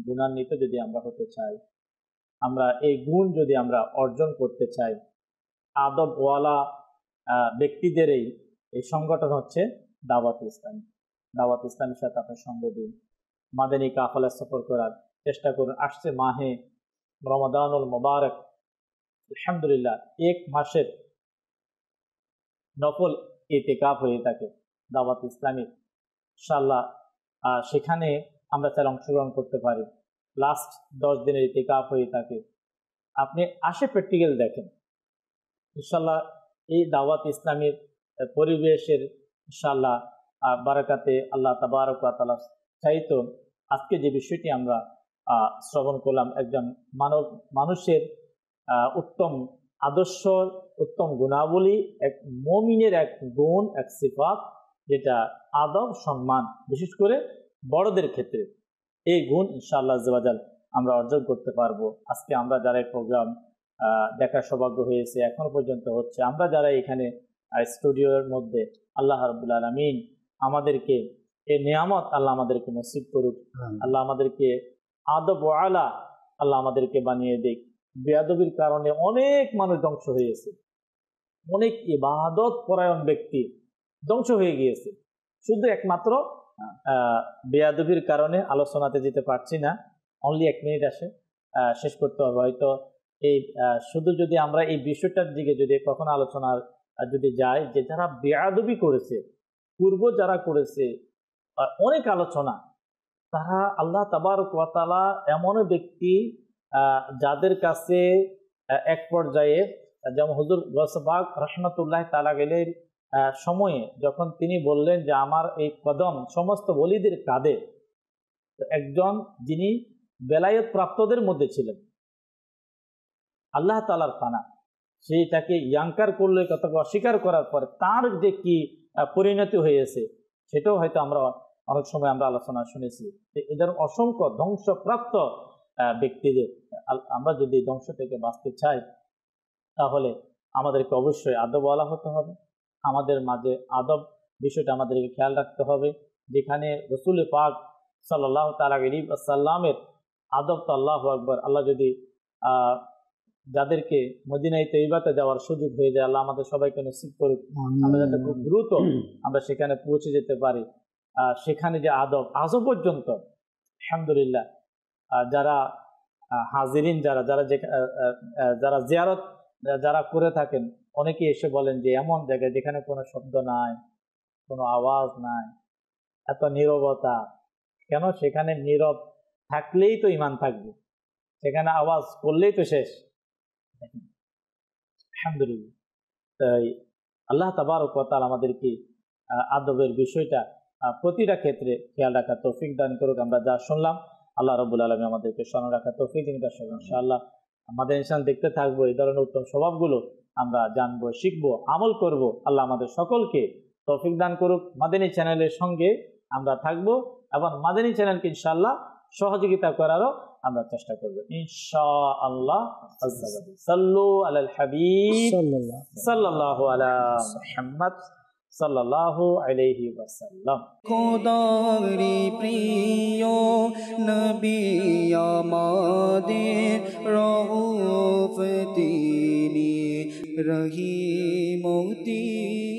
গুণান্বিত যদি আমরা হতে চাই, আমরা এই গুণ যদি আমরা অর্জন করতে চাই, আদবওয়ালা ব্যক্তিদের এই সংগঠন হচ্ছে দাওয়াত ইসলামী। দাওয়াত ইসলামীর সাথে আপনার সঙ্গ দিন, মাদানী কাফেলা সফর করার চেষ্টা করুন। আসছে মাহে রমাদানুল মুবারক, আলহামদুলিল্লাহ 1 মাসের নফল ইতিকাফ হয়ে থাকে দাওয়াত ইসলামী, ইনশাআল্লাহ সেখানে আমরা চাইলে অংশগ্রহণ করতে পারি। লাস্ট 10 দিনের ইতিকাফ হয়ে থাকে। আপনি আসে প্র্যাকটিক্যাল দেখেন, ইনশাআল্লাহ এই দাওয়াত ইসলামীর পরিবেশের ইনশাআল্লাহ বারাকাতে আল্লাহ তাবারক ওয়া তাআলা চাইতো আজকে যে বিষয়টি আমরা শ্রবণ করলাম, একজন মানুষের উত্তম আদর্শ, উত্তম গুণাবলী, এক মুমিনের এক গুণ, এক সিফাত, যেটা আদব সম্মান, বিশেষ করে বড়দের ক্ষেত্রে এই গুণ ইনশাআল্লাহ আজ্জা ওয়া জাল আমরা অর্জন করতে পারবো। আজকে আমরা যারা এই প্রোগ্রাম দেখার সৌভাগ্য হয়েছে, এখনো পর্যন্ত হচ্ছে, আমরা যারা এখানে স্টুডিওর মধ্যে, আল্লাহ রাব্বুল আলামিন আমাদেরকে এই নিয়ামত আল্লাহ আমাদেরকে নসিব করুক। আল্লাহ আমাদেরকে আদব ওয়ালা আল্লাহ আমাদেরকে বানিয়ে দিক। বেয়াদবির কারণে অনেক মানুষ ধ্বংস হয়েছে, অনেক ইবাদত পরায়ণ ব্যক্তি ধ্বংস হয়ে গিয়েছে, শুধু একমাত্র বেয়াদবির কারণে। আলোচনাতে যেতে পারছি না, অনলি 1 মিনিট আসে, শেষ করতে হবে হয়তো। এই শুধু যদি আমরা এই বিষয়টার দিকে যদি কখনো আলোচনা যদি যাই, যে যারা বেয়াদবি করেছে, পূর্ব যারা করেছে অনেক আলোচনা, তারা আল্লাহ তাবারক ওয়া তাআলা এমন ব্যক্তি যাদের কাছে এক পর্যায়ে, যেমন হুজুর গৌসে পাক রাহমাতুল্লাহ তাআলা আলাইহির সময়ে যখন তিনি বললেন যে আমার এই কদম সমস্ত ওলিদের কাঁধে, একজন যিনি বেলায়েত প্রাপ্তদের মধ্যে ছিলেন, আল্লাহ তাআলার ফানা, সেইটাকে ইয়াঙ্কার করলে, কথাকে অস্বীকার করার পরে তার যে কি পরিণতি হয়েছে, সেটাও হয়তো আমরা অনেক সময় আমরা আলোচনা শুনেছি। এদের অসংখ্য ধ্বংসপ্রাপ্ত ব্যক্তিদের আমরা যদি ধ্বংস থেকে বাঁচতে চাই, তাহলে আমাদেরকে অবশ্যই আদবওয়ালা হতে হবে। আমাদের মাঝে আদব বিষয়টা আমাদেরকে খেয়াল রাখতে হবে। যেখানে রাসূল পাক সাল্লাল্লাহু তাআলা আলাইহি ওয়াসাল্লামের আদব তো আল্লাহু আকবার, আল্লাহ যদি যাদেরকে মদিনায় তৈবাতে যাওয়ার সুযোগ হয়ে যায়, আল্লাহ আমাদের সবাইকে নসিব করুক। আমরা যাতে খুব দ্রুত আমরা সেখানে পৌঁছে যেতে পারি। সেখানে যে আদব আজও পর্যন্ত আলহামদুলিল্লাহ যারা হাজিরিন, যারা জিয়ারত যারা করে থাকেন, অনেকে এসে বলেন যে এমন জায়গায় যেখানে কোনো শব্দ নাই, কোনো আওয়াজ নাই, এত নীরবতা কেন? সেখানে নীরব থাকলেই তো ঈমান থাকবে, সেখানে আওয়াজ করলেই তো শেষ। আলহামদুলিল্লাহ, তাই আল্লাহ তাবারক ওয়া তাআলা আমাদেরকে আদবের বিষয়টা প্রতিটা ক্ষেত্রে খেয়াল রাখার তৌফিক দান করুক। আমরা যা শুনলাম, আল্লাহ রাব্বুল আলামিন আমাদেরকে স্মরণ রাখার তৌফিক দিন। ইনশাআল্লাহ মাদানী চ্যানেল দেখতে থাকবো, এই ধরনের উত্তম স্বভাবগুলো আমরা জানবো, শিখবো, আমল করব। আল্লাহ আমাদের সকলকে তৌফিক দান করুক। মাদানী চ্যানেলের সঙ্গে আমরা থাকবো এবং মাদানী চ্যানেলকে ইনশাআল্লাহ সহযোগিতা করারও আমরা চেষ্টা করব ইনশাআল্লাহ। সাল্লু আলাল হাবিব সাল্লাল্লাহু আলা মুহাম্মদ সাল্লাল্লাহু আলাইহি ওয়াসাল্লাম। খোদারি প্রিয় নবী আমাদের রউফ তিনি রহিম তিনি।